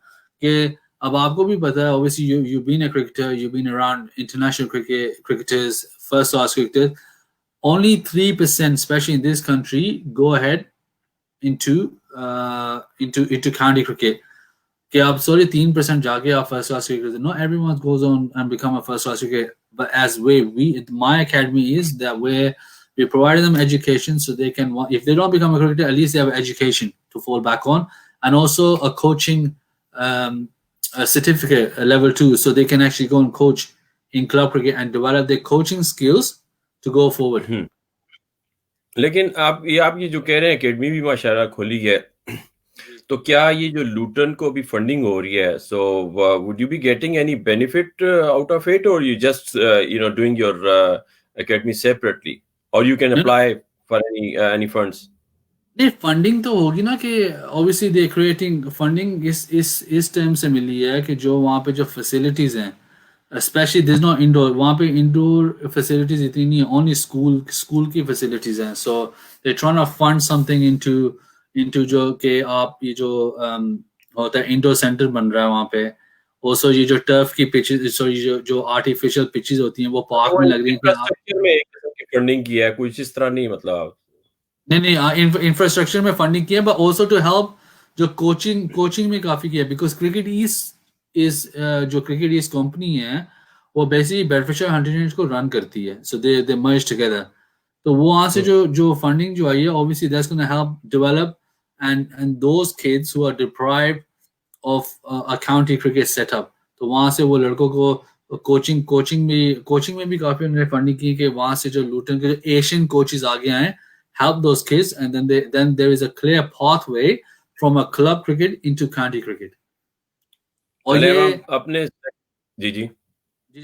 کہ اب آپ کو بھی پتا ہے, obviously you've been a cricketer, you've been around international cricketers first class cricketers, only 3%, especially in this country, go ahead into county cricket. کہ آپ sorry 3% جا کے آپ first class cricket. Not everyone goes on and become a first class cricket, but as my academy is that where we provide them education so they can, if they don't become a cricketer, at least they have education to fall back on, and also a coaching a certificate, a level 2, so they can actually go and coach in club cricket and develop their coaching skills to go forward. لیکن آپ یہ جو کہہ رہے ہیں academy بھی ماشاءاللہ کھولی ہے, تو کیا یہ جو لوٹن کو بھی فنڈنگ ہو رہی ہے, so would you be getting any benefit out of it, or you just doing your academy separately, or you can apply for any funds? نہیں, فنڈنگ تو ہوگی نا کہ obviously they creating فنڈنگ اس ٹائم سے ملی ہے کہ جو وہاں پہ جو فیسلٹیز ہیں, اسپیشلی دس ناٹ انڈور, وہاں پہ انڈور فیسلٹیز اتنی نہیں ہیں, اونلی اسکول کی فیسلٹیز ہیں. So they trying to fund something into جو کہ آپ یہ جو ہوتا ہے انڈور سینٹر بن رہا ہے وہاں پہ. also یہ جو ٹرف کی پچز, جو آرٹیفیشیل پچز ہوتی ہیں وہ پارک میں لگ رہی ہیں. فنڈنگ کی ہے کچھ اس طرح نہیں, مطلب نہیں انفراسٹرکچر میں فنڈنگ کی ہے, بٹ آلسو ٹو ہیلپ جو کوچنگ میں کافی کیا ہے, بیکاز کرکٹ جو کرکٹ ایسٹ کمپنی ہے وہ بیسکلی بیڈفشر ہنٹنگٹن کو رن کرتی ہے, سو دے مرج ٹوگیدر. تو وہاں سے جو فنڈنگ جو آئی ہے obviously that's going to help develop and those kids who are deprived of a county cricket setup. تو وہاں سے وہ لڑکوں کو کوچنگ میں بھی کافی انہوں نے فنڈنگ کی کہ وہاں سے جو لوٹن کے جو ایشین کوچز آگے آئیں, help those kids, and then there is a clear pathway from a club cricket into county cricket. اور یہ اپنے جی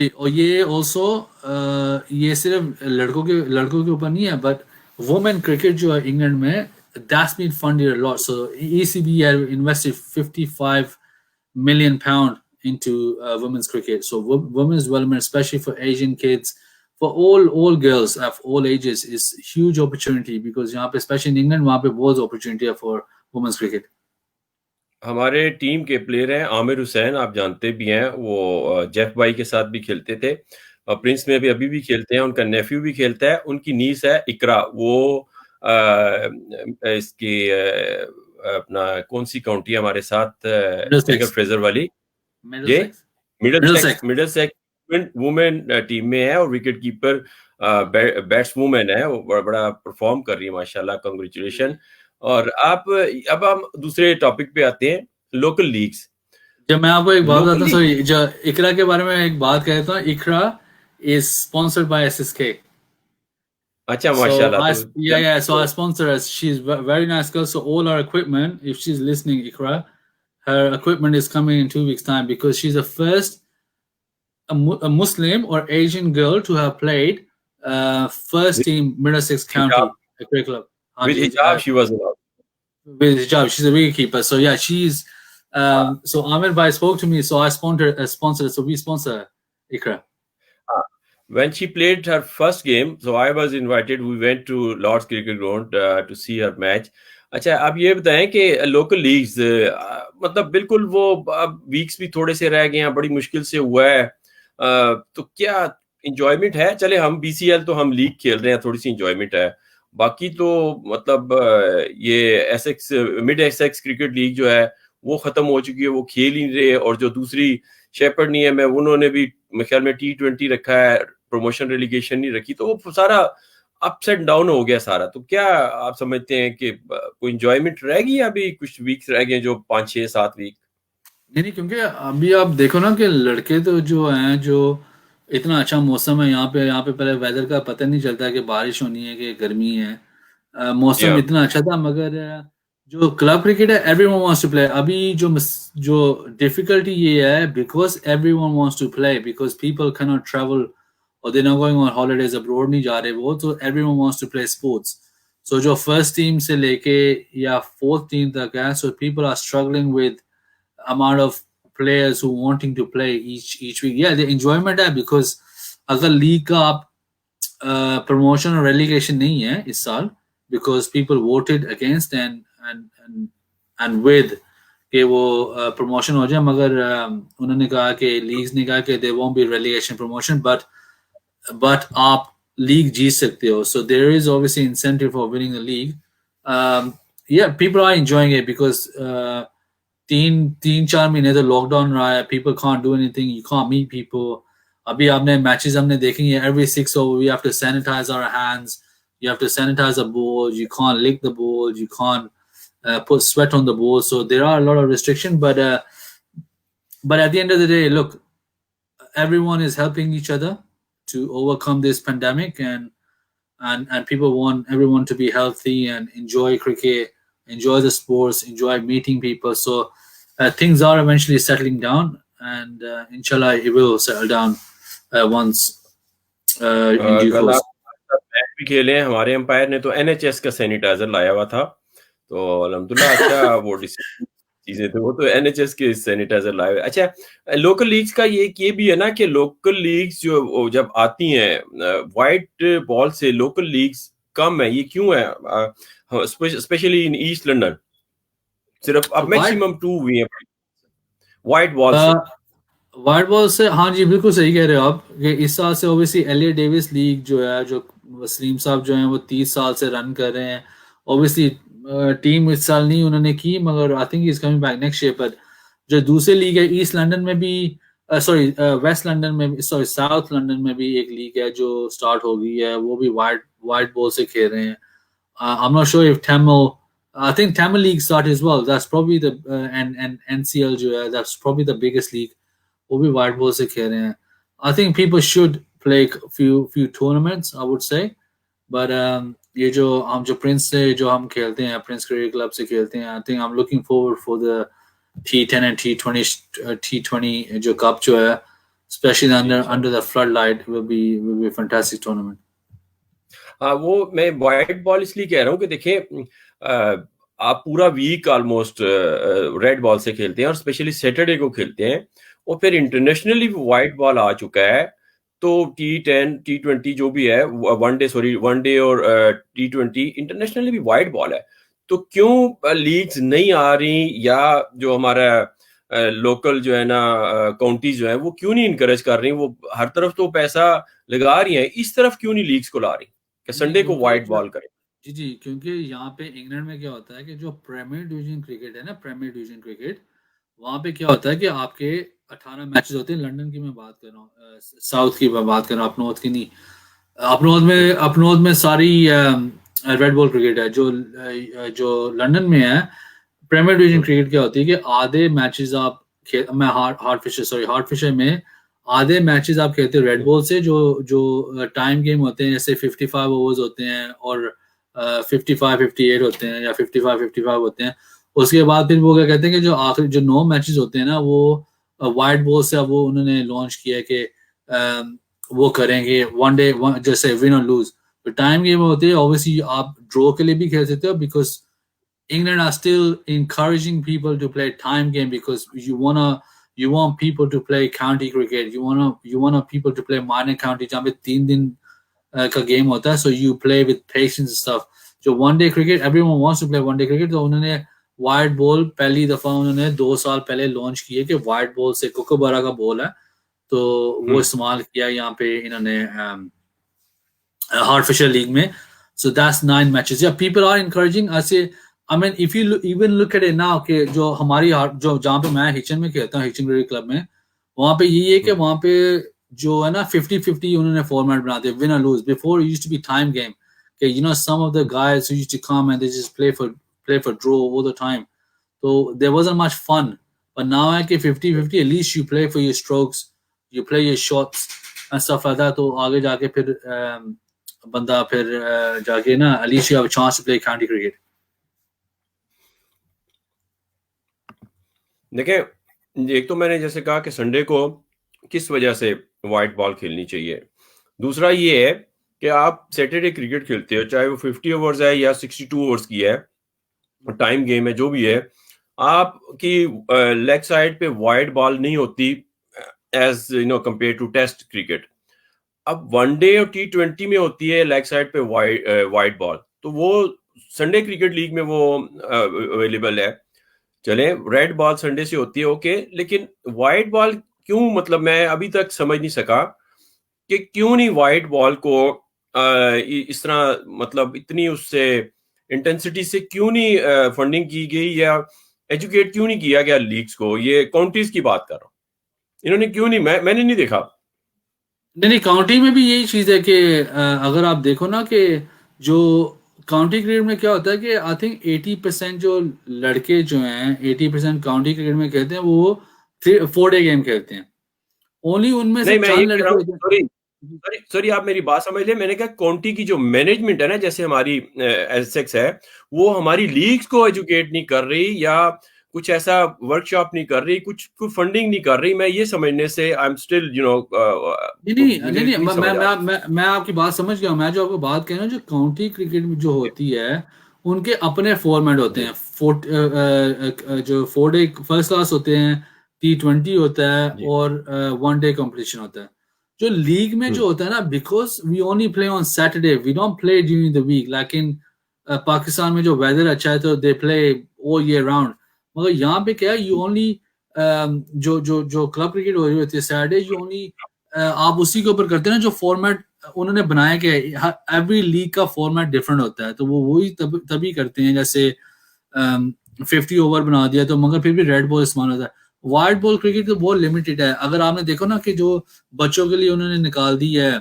اور یہ also یہ صرف لڑکوں کے اوپر نہیں ہے, but women cricket جو ہے انگلینڈ میں, that's been funded a lot. So ECB have invested 55 million pound into women's cricket. So women's development, especially for Asian kids, for all girls of all ages, is huge opportunity, because یہاں پہ especially in England وہاں پہ بہت opportunity ہے for women's cricket. ہمارے team کے player ہیں عامر حسین, آپ جانتے بھی ہیں, وہ جیف بھائی کے ساتھ بھی کھیلتے تھے, پرنس میں بھی ابھی بھی کھیلتے ہیں, ان کا نیفیو بھی کھیلتا ہے, ان کی نیس ہے اقرا, وہ اس کی اپنا کون سی کاؤنٹی ہے ہمارے ساتھ فریزر والی, مڈل سیکس وومن ٹیم میں ہے, اور وکٹ کیپر بیٹس وومن ہے, وہ بڑا پرفارم کر رہی ہے ماشاءاللہ, کنگریچولیشن. اور اب ہم دوسرے ٹاپک پہ آتے ہیں, لوکل لیگز. جب میں آپ کو ایک بات بتاتا ہوں, جو اقرا کے بارے میں ایک بات کہتا ہوں, اقرا از اسپانسرڈ بائی SSK. اچھا ماشاءاللہ. Yeah, so I sponsor her. She's a very nice girl. So all our equipment, if she's listening, Iqra, her equipment is coming in 2 weeks' time, because she's the first a Muslim or Asian girl to have played first team Middlesex County cricket club. With hijab, she was allowed. With hijab, she's a wicketkeeper. So yeah, she's so Amir Bhai spoke to me, so I sponsored, so we sponsor Iqra. When she played her first game, so I was invited. We went to Lord's Cricket Ground to see her match. اچھا, آپ یہ بتائیں کہ local legs مطلب بالکل وہ اب ویکس بھی تھوڑے سے رہ گئے ہیں, بڑی مشکل سے ہوا ہے, تو کیا انجوائمنٹ ہے؟ چلے ہم BCL تو ہم لیگ کھیل رہے ہیں, تھوڑی سی انجوائمنٹ ہے, باقی تو مطلب یہ مڈ ایسیکس کرکٹ لیگ جو ہے وہ ختم ہو چکی ہے, وہ کھیل ہی نہیں رہے. اور جو دوسری شیپرڈ نہیں ہے, انہوں نے بھی میرے خیال میں T20 رکھا ہے, پروموشن ریلیگیشن نہیں رکھی, تو وہ سارا اپس اینڈ ڈاؤن ہو گیا سارا. تو کیا آپ سمجھتے ہیں کہ کوئی انجوائمنٹ رہ گئی, ابھی کچھ ویکس رہ گئے جو 5-6-7 ویک؟ نہیں, کیونکہ ابھی آپ دیکھو نا کہ لڑکے تو جو ہیں, جو اتنا اچھا موسم ہے یہاں پہ پہلے ویدر کا پتہ نہیں چلتا کہ بارش ہونی ہے کہ گرمی ہے, موسم اتنا اچھا تھا. مگر جو کلب کرکٹ ہے, everyone wants to play. ابھی جو ڈیفیکلٹی یہ ہے, because everyone wants to play, because people cannot travel اور they not going on holidays, abroad نہیں جا رہے وہ, تو everyone wants to play sports. So جو فرسٹ ٹیم سے لے کے یا فورتھ ٹیم تک ہے, so people are struggling with amount of players who wanting to play each week. Yeah, the enjoyment ہے, because اگر لیگ کا آپ promotion اور relegation نہیں ہے اس سال, because people voted against and with کہ وہ promotion ہو جائے, مگر انہوں نے کہا کہ لیگز نے کہا کہ there won't be relegation promotion, but آپ league jeet sakte ho. So there is obviously incentive for winning the league. Yeah, people are enjoying it because 3-4 مہینے تو لاک ڈاؤن رہا ہے. People can't do anything, you can't meet people. ابھی آپ نے matches ہم نے دیکھیں گے, every 6 over we have to sanitize our hands, you have to sanitize the ball, you can't lick the ball, you can't put sweat on the ball. So there are a lot of restrictions, but at the end of the day, look, everyone is helping each other to overcome this pandemic, and people want everyone to be healthy and enjoy cricket, enjoy the sports, enjoy meeting people. So things are eventually settling down, and inshallah it will settle down once in due course. Match بھی کھیلے ہیں. ہمارے umpire نے تو NHS کا sanitizer لایا ہوا تھا, تو الحمدللہ اچھا وہ چیزیں تھے, وہ تو NHS کے سینیٹائزر لائے ہوئے. اچھا لوکل لیگز کا یہ بھی ہے نا کہ لوکل لیگز جو جب آتی ہیں وائٹ بال سے, لوکل لیگز کم ہے, یہ کیوں ہے؟ اسپیشلی ان ایسٹ لنڈن صرف اب میکسیمم 2 ہوئی ہیں وائٹ بال سے. وائٹ بال سے ہاں جی بالکل صحیح کہہ رہے ہو آپ کہ اس سال سے اوبیسلی ایلے ڈیوس لیگ جو ہے, جو وسیم صاحب جو ہیں وہ 30 سال سے رن کر رہے ہیں. اوبیسلی ٹیم اس سال نہیں انہوں نے کی, مگر I think is coming back next year. پر جو دوسری لیگ ہے ایسٹ لنڈن میں بھی, سوری ویسٹ لنڈن میں, سوری ساؤتھ لنڈن میں بھی ایک لیگ ہے جو اسٹارٹ ہو گئی ہے, وہ بھی وائٹ بال سے کھیل رہے ہیں. I'm not sure if Tamil, I think Tamil League started as well. That's probably the and NCL جو ہے, that's probably the biggest league. وہ بھی وائٹ بال سے کھیل رہے ہیں. I think people should play few tournaments, I would say. But یہ جو ہم جو پرنس سے جو ہم کھیلتے ہیں, پرنس کرکٹ کلب سے کھیلتے ہیں, I think I'm looking forward for the T10 and T20 جو کپ جو ہے, especially under the floodlight, will be a fantastic tournament. وہ میں وائٹ بال اس لیے کہہ رہا ہوں کہ دیکھیں آپ پورا ویک آلموسٹ ریڈ بال سے کھیلتے ہیں اور اسپیشلی سیٹرڈے کو کھیلتے ہیں, اور پھر انٹرنیشنلی وائٹ بال آ چکا ہے. تو T10 T20 جو بھی ہے, ون ڈے اور T20 انٹرنیشنلی بھی وائٹ بال ہے. تو کیوں لیگز نہیں آ رہی, یا جو ہمارا لوکل جو ہے نا کاؤنٹیز جو ہیں وہ کیوں نہیں انکریج کر رہی؟ وہ ہر طرف تو پیسہ لگا رہی ہیں, اس طرف کیوں نہیں لیگز کو لا رہی کہ سنڈے کو وائٹ بال کریں؟ جی کیونکہ یہاں پہ انگلینڈ میں کیا ہوتا ہے کہ جو پریمیئر ڈویژن کرکٹ ہے نا, پریمیئر ڈویژن کرکٹ, وہاں پہ کیا ہوتا ہے کہ آپ کے 18 میچز ہوتے ہیں. لنڈن کی میں بات کر رہا ہوں, ساؤتھ کی میں بات کر رہا ہوں, اپ نارتھ کی نہیں. اپ نارتھ میں ساری ریڈ بال کرکٹ ہے. جو لنڈن میں ہے پریمیئر ڈویژن کرکٹ کیا ہوتی ہے کہ آدھے میچز آپ میں ہارٹ فشر میں آدھے میچز آپ کھیلتے ہیں ریڈ بال سے, جو ٹائم گیم ہوتے ہیں, جیسے 55 اوورز ہوتے ہیں اور 55-58 ہوتے ہیں یا 55-55 ہوتے ہیں. اس کے بعد پھر وہ کیا کہتے ہیں کہ جو آخر جو 9 میچز ہوتے ہیں نا, وہ وائٹ بال سے اب وہ انہوں نے لانچ کیا ہے کہ وہ کریں گے ون ڈے, جیسے ون اور لوز. تو ٹائم گیم ہوتے ہیں, اوبیسلی آپ ڈرا کے لیے بھی کھیل سکتے ہو, because England are still encouraging people to play time game because you want people to play county cricket, you want people to play minor county جہاں پہ 3 دن کا گیم ہوتا ہے. So you play with patience and stuff. جو one day cricket, everyone wants to play one day cricket, تو انہوں نے white ball پہلی دفعہ انہوں نے 2 سال پہلے لانچ کیے کہ وائٹ بال سے کوکوبرا کا بال ہے تو وہ استعمال کیا یہاں پہ انہوں نے ہارٹ فشر لیگ میں. So that's 9 matches. Yeah, people are encouraging. I mean, if you even look at it now, کہ جو ہماری جو جہاں پہ میں ہچن میں کھیلتا ہوں, ہچن کرکٹ کلب میں, وہاں پہ یہی ہے کہ وہاں پہ جو ہے نا 50-50 انہوں نے فارمیٹ بناتے ہیں, win or lose. Before it used to be time game. کہ you know some of the guys who used to come and they just play for draw all the time. So there wasn't much fun. But now ہے کہ 50-50, at least you play for your strokes, you play your shots and stuff like that. تو آگے جا کے پھر بندہ پھر جا کے نا at least you have a chance to play county cricket. دیکھیں, ایک تو میں نے جیسے کہا کہ سنڈے کو کس وجہ سے وائٹ بال کھیلنی چاہیے. دوسرا یہ ہے کہ آپ سیٹرڈے کرکٹ کھیلتے ہو, چاہے وہ 50 اوورز ہے یا 62 اوورز کی ہے, ٹائم گیم ہے جو بھی ہے, آپ کی لیگ سائڈ پہ وائٹ بال نہیں ہوتی as you know compare to test cricket. اب ون ڈے اور T20 میں ہوتی ہے لیگ سائڈ پہ وائٹ بال, تو وہ سنڈے کرکٹ لیگ میں وہ اویلیبل ہے. چلیں ریڈ بال سنڈے سے ہوتی ہے اوکے, لیکن وائٹ بال کیوں, مطلب میں ابھی تک سمجھ نہیں سکا کہ کیوں نہیں وائٹ بال کو اس طرح مطلب اتنی اس سے انٹینسٹی سے کیوں نہیں فنڈنگ کی گئی یا ایجوکیٹ کیوں نہیں کیا گیا لیگز کو؟ یہ کاؤنٹیز کی بات کر رہا ہوں، انہوں نے کیوں نہیں، میں نے نہیں دیکھا. نہیں کاؤنٹی میں بھی یہی چیز ہے کہ اگر آپ دیکھو نا کہ جو کاؤنٹی کرکٹ میں کیا ہوتا ہے کہ آئی تھنک 80% جو لڑکے جو ہیں 80% کاؤنٹی کرکٹ میں کھیلتے ہیں وہ 4 ڈے گیم کھیلتے ہیں. اونلی ان میں سے نہیں میں چند یہ کہہ لڑکے رہا ہوتے ہیں. ہوں، سوری آپ میری بات سمجھ لیں، میں نے کہا کاؤنٹی کی جو مینجمنٹ ہے نا، جیسے ہماری ایسیکس ہے، وہ ہماری لیگز کو ایجوکیٹ نہیں کر رہی یا کچھ ایسا ورک شاپ نہیں کر رہی، کوئی فنڈنگ نہیں کر رہی. میں یہ سمجھنے سے آئی ایم اسٹل نہیں میں آپ کی بات سمجھ گیا. میں جو آپ کو بات کہہ رہا ہوں جو کاؤنٹی کرکٹ جو ہوتی ہے ان کے اپنے فارمیٹ ہوتے ہیں. جو 4 ڈے فرسٹ کلاس ہوتے ہیں، T20 ہوتا ہے اور 1 ڈے کمپٹیشن ہوتا ہے. جو لیگ میں جو ہوتا ہے نا، because we only play on Saturday, we don't play during the week. لیکن پاکستان میں جو ویدر اچھا ہے تو دے پلے آل ایئر راؤنڈ. مگر یہاں پہ کیا ہے، یو اونلی جو کلب کرکٹ ہو رہی ہوتی ہے سیٹرڈے، یو اونلی آپ اسی کے اوپر کرتے ہیں نا جو فارمیٹ انہوں نے بنایا کہ ایوری لیگ کا فارمیٹ ڈفرنٹ ہوتا ہے. تو وہ وہی تبھی کرتے ہیں. جیسے 50 اوور بنا دیا تو مگر پھر بھی ریڈ بال استعمال ہوتا ہے. وائٹ بال کرکٹ تو بہت لمیٹڈ ہے. اگر آپ نے دیکھو نا کہ جو بچوں کے لیے انہوں نے نکال دی ہے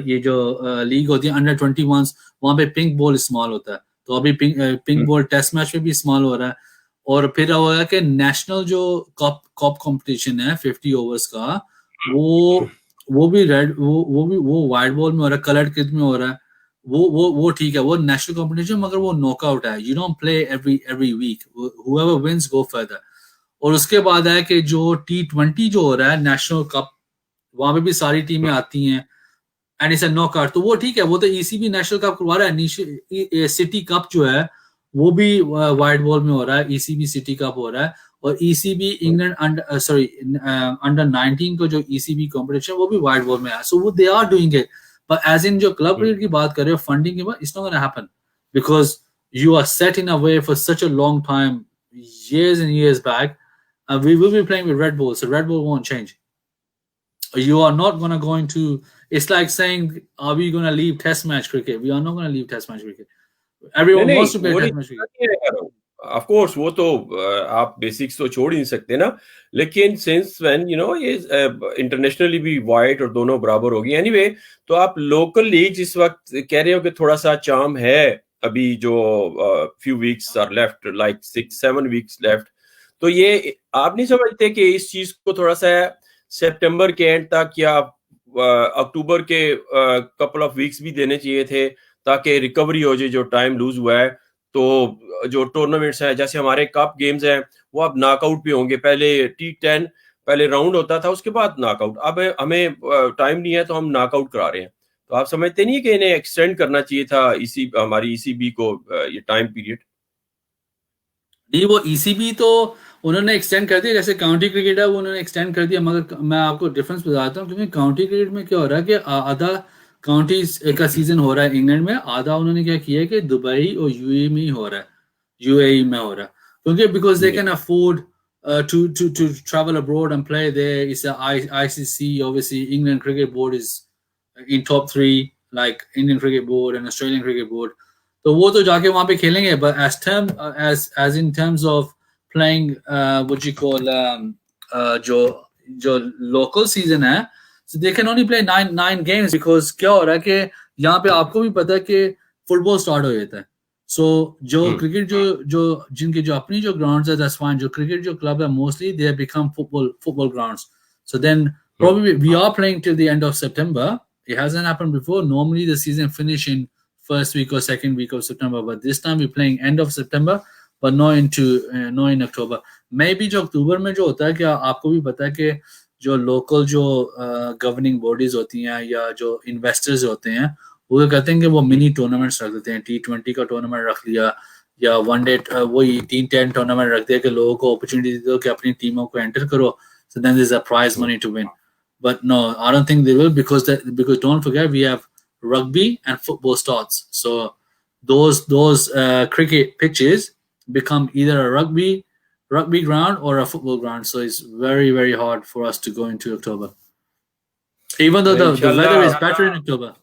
یہ جو لیگ ہوتی ہے انڈر 21، وہاں پہ پنک بال استعمال ہوتا ہے. تو ابھی پنک بال ٹیسٹ میچ میں بھی استعمال ہو رہا ہے. اور پھر ہوگا کہ نیشنل جو کپ کمپٹیشن ہے 50 اوورز کا، وہ بھی وہ وائٹ بال میں ہو رہا ہے، کلرڈ کرکٹ میں ہو رہا ہے. وہ ٹھیک ہے، وہ نیشنل کمپٹیشن، مگر وہ ناک آؤٹ ہے. You don't play every week, whoever wins go further. اور اس کے بعد ہے کہ جو T20 جو ہو رہا ہے نیشنل کپ، وہاں پہ بھی ساری ٹیمیں آتی ہیں and it's a knock out. تو وہ ٹھیک ہے، وہ تو ECB نیشنل کپ کروا رہا ہے. سٹی کپ جو ہے وہ بھی وائٹ بال میں ہو رہا ہے، ECB سٹی کپ ہو رہا ہے. اور ECB انگلینڈ انڈر 19 کو جو ECB کمپٹیشن وہ بھی وائٹ بال میں ہے. سو وہ they are doing it. But as in جو کلب کرکٹ کی بات کر رہے ہو فنڈنگ کے بعد، it's not going to happen because you are set in a way for such a long time, years and years back. We will be playing with Red Bull, so Red Bull won't change. You are not going to, it's like saying, are we going to leave test match cricket? We are not going to leave test match cricket. Everyone wants to play test match cricket. Of course وہ تو آپ basics تو چھوڑ ہی نہیں سکتے نا. لیکن since when یہ انٹرنیشنلی بھی وائٹ اور دونوں برابر ہوگی اینی وے، تو آپ لوکل لیگ اس وقت کہہ رہے ہو کہ تھوڑا سا چارم ہے ابھی، جو few weeks are left, like 6-7 weeks left. تو یہ آپ نہیں سمجھتے کہ اس چیز کو تھوڑا سا سپٹمبر کے اینڈ تک یا اکتوبر کے کپل آف ویکس بھی دینے چاہیے تھے تاکہ ریکوری ہو جائے جو ٹائم لوز ہوا ہے؟ تو جو ٹورنامنٹس ہیں جیسے ہمارے کپ گیمز ہیں وہ اب ناک آؤٹ پہ ہوں گے. پہلے T10 پہلے راؤنڈ ہوتا تھا، اس کے بعد ناک آؤٹ. اب ہمیں ٹائم نہیں ہے تو ہم ناک آؤٹ کرا رہے ہیں. تو آپ سمجھتے نہیں کہ انہیں ایکسٹینڈ کرنا چاہیے تھا ہماری ECB کو یہ ٹائم پیریڈ؟ نہیں وہ ECB تو انہوں نے ایکسٹینڈ کر دیا، جیسے کاؤنٹی کرکٹ ہے وہ انہوں نے ایکسٹینڈ کر دیا. مگر میں آپ کو ڈفرنس بتاتا ہوں، کیونکہ کاؤنٹی کرکٹ میں کیا ہو رہا ہے کہ آدھا کاؤنٹی کا سیزن ہو رہا ہے انگلینڈ میں، آدھا انہوں نے کیا کیا ہے کہ دبئی اور UAE میں ہی ہو رہا ہے، UAE میں ہو رہا ہے. کیونکہ because they can afford to travel abroad and play there. It's a ICC, obviously England cricket board is in top 3 like Indian cricket board and Australian cricket board. تو وہ تو جا کے وہاں پہ کھیلیں گے. But as in terms of playing what you call جو local season ہے، so they can only play 9 games because کیا ہو رہا ہے کہ یہاں پہ آپ کو بھی پتا ہے کہ فٹ بال اسٹارٹ ہو جاتا ہے. سو جو کرکٹ جو جن کی جو اپنی جو گراؤنڈز ہے that's fine. جو کرکٹ جو کلب ہے mostly they have become football grounds. So then probably we are playing till the end of September. It hasn't happened before. Normally the season finish in first week or second week of September, but this time we're playing end of September but not in October. Maybe جو اکتوبر میں جو ہوتا ہے کہ آپ کو بھی پتا ہے کہ جو لوکل جو گورننگ باڈیز ہوتی ہیں یا جو انویسٹرز ہوتے ہیں وہ کہتے ہیں کہ وہ منی ٹورنامنٹس رکھ دیتے ہیں. T20 کا ٹورنامنٹ رکھ لیا یا 1 ڈے وہی 3-10 ٹورنامنٹ رکھ دیا کہ لوگوں کو اپرچونیٹی دو کہ اپنی ٹیموں کو انٹر کرو. So then there's a prize money to win. But no, I don't think they will because don't forget we have rugby and football starts. So those cricket pitches become either a rugby ground or a football ground. So it's very, very hard for us to go into October. Even though the weather is better in October.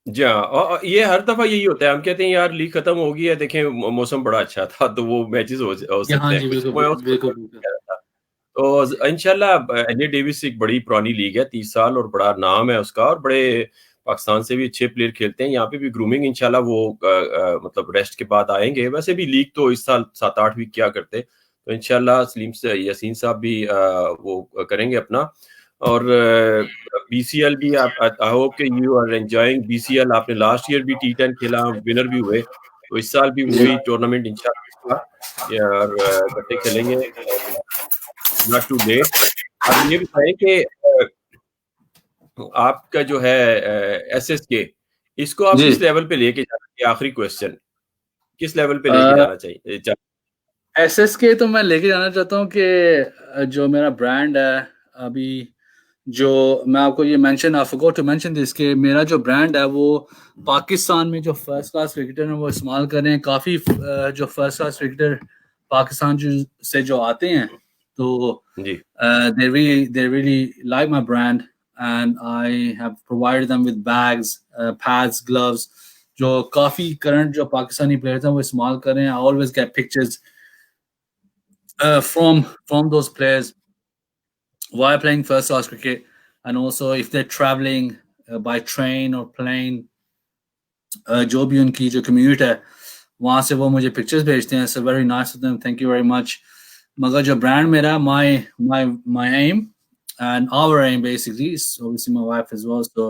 جی ہاں، اور یہ ہر دفعہ یہی ہوتا ہے، ہم کہتے ہیں یار لیگ ختم ہو گئی ہے، دیکھیں موسم بڑا اچھا تھا تو وہ میچز ہو ہاں سکتے ہیں. جی بالکل میں اس کو بالکل بالکل. کہہ رہا تھا. تو انشاءاللہ ایل اے ڈیوس ایک بڑی پرانی لیگ ہے، 30 سال اور بڑا نام ہے اس کا، اور بڑے پاکستان سے بھی اچھے پلیئر کھیلتے ہیں. یہاں پہ بھی گرومنگ انشاءاللہ وہ مطلب ریسٹ کے بعد آئیں گے. ویسے بھی لیگ تو اس سال 7-8 ویک کیا کرتے، تو انشاءاللہ سلیم سے یاسین صاحب بھی وہ کریں گے اپنا. اور بی سی ایل بھی آئی ہوپ کہ you are enjoying B C L. آپ نے لاسٹ ایئر بھی T10 کھیلا، ونر بھی ہوئے، تو اس سال بھی وہی ٹورنامنٹ انشاءاللہ اور اکٹھے کھیلیں گے. Not too late. اب یہ بتائیں کہ آپ کا جو ہے ایس ایس کے، اس کو آپ جی کس لیول پہ لے کے جانا چاہیے؟ آخری کوشچن، کس لیول پہ لے کے جانا چاہیے؟ ایس ایس کے تو میں لے کے جانا چاہتا ہوں کہ جو میرا برانڈ ہے ابھی، جو میں آپ کو یہ mention I forgot to mention this کہ میرا جو برانڈ ہے وہ پاکستان میں جو فرسٹ کلاس کرکٹر ہیں وہ استعمال کر رہے ہیں. کافی جو فرسٹ کلاس کرکٹر پاکستان سے جو آتے ہیں تو جی they really like my brand and I have provided them with bags, pads, gloves جو کافی کرنٹ جو پاکستانی پلیئرز ہیں وہ استعمال کر رہے ہیں. I always get pictures from those players while playing first class cricket, and also if they're traveling by train or plane, جو بھی ان کی جو کمیوٹ ہے وہاں سے وہ مجھے پکچرز بھیجتے ہیں. So very nice of them, thank you very much. مگر جو برانڈ میرا my aim and our aim basically is obviously my wife as well, so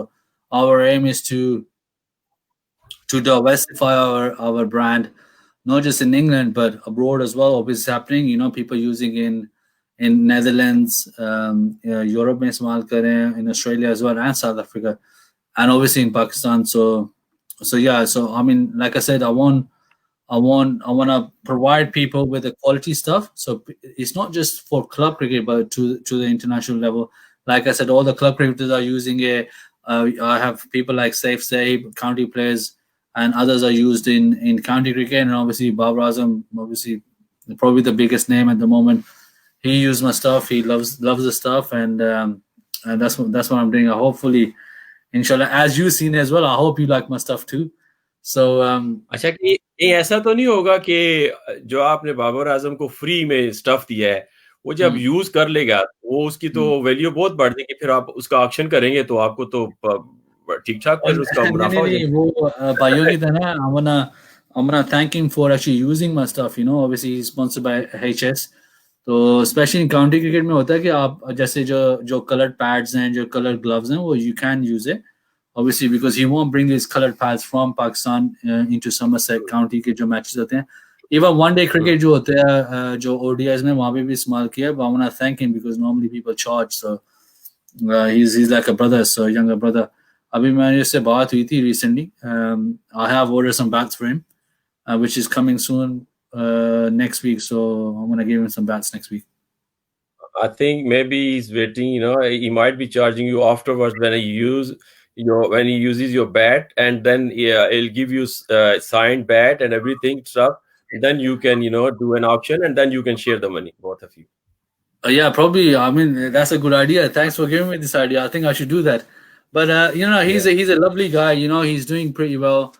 our aim is to diversify our brand, not just in England but abroad as well. Obviously happening, you know, people using in Netherlands, Europe mein istemal kar rahe hain, in Australia as well, and South Africa, and obviously in Pakistan. So yeah, so I mean, like I said, I want to provide people with the quality stuff. So it's not just for club cricket, but to the international level. Like I said, all the club cricketers are using it. I have people like Saif Saib, county players, and others are used in county cricket. And obviously Babar Azam, obviously probably the biggest name at the moment. He used my stuff. He loves the stuff, and that's what I'm doing. Hopefully, inshallah, as you've seen as well, I hope you like my stuff too. So اچھا کہ یہ ایسا تو نہیں ہوگا کہ جو آپ نے بابر اعظم کو فری میں اسٹف دیا ہے وہ جب یوز کر لے گا وہ اس کی تو ویلیو بہت بڑھ جائے گی، پھر آپ اس کا آکشن کریں گے تو آپ کو تو ٹھیک ٹھاک پھر اس کا منافع ہو جائے گا. وہ بھائیوں کی طرح I'm gonna thank him for actually using my stuff, you know. Obviously he's sponsored by HS, تو اسپیشلی کاؤنٹی کرکٹ میں ہوتا ہے کہ آپ جیسے جو کلرڈ پیڈز ہیں، جو کلرڈ گلوز ہیں، وہ you can use it obviously because he won't bring his colored pads from Pakistan into Somerset County کے جو میچز ہوتے ہیں. ایون ون ڈے کرکٹ جو ہوتے ہیں جو ODIs میں وہاں پہ بھی استعمال کیا. I want to thank him because normally people charge, so he's like a brother, so younger brother. ابھی میں اس سے بات ہوئی تھی recently. I have ordered some bats for him which is coming soon next week, so I'm going to give him some bats next week. I think maybe he's waiting, you know, he might be charging you afterwards when he uses your bat, and then he'll give you signed bat and everything stuff, and then you can, you know, do an auction and then you can share the money, both of you. Yeah, probably. I mean, that's a good idea. Thanks for giving me this idea. I think I should do that. But you know, he's a lovely guy. You know, he's doing pretty well.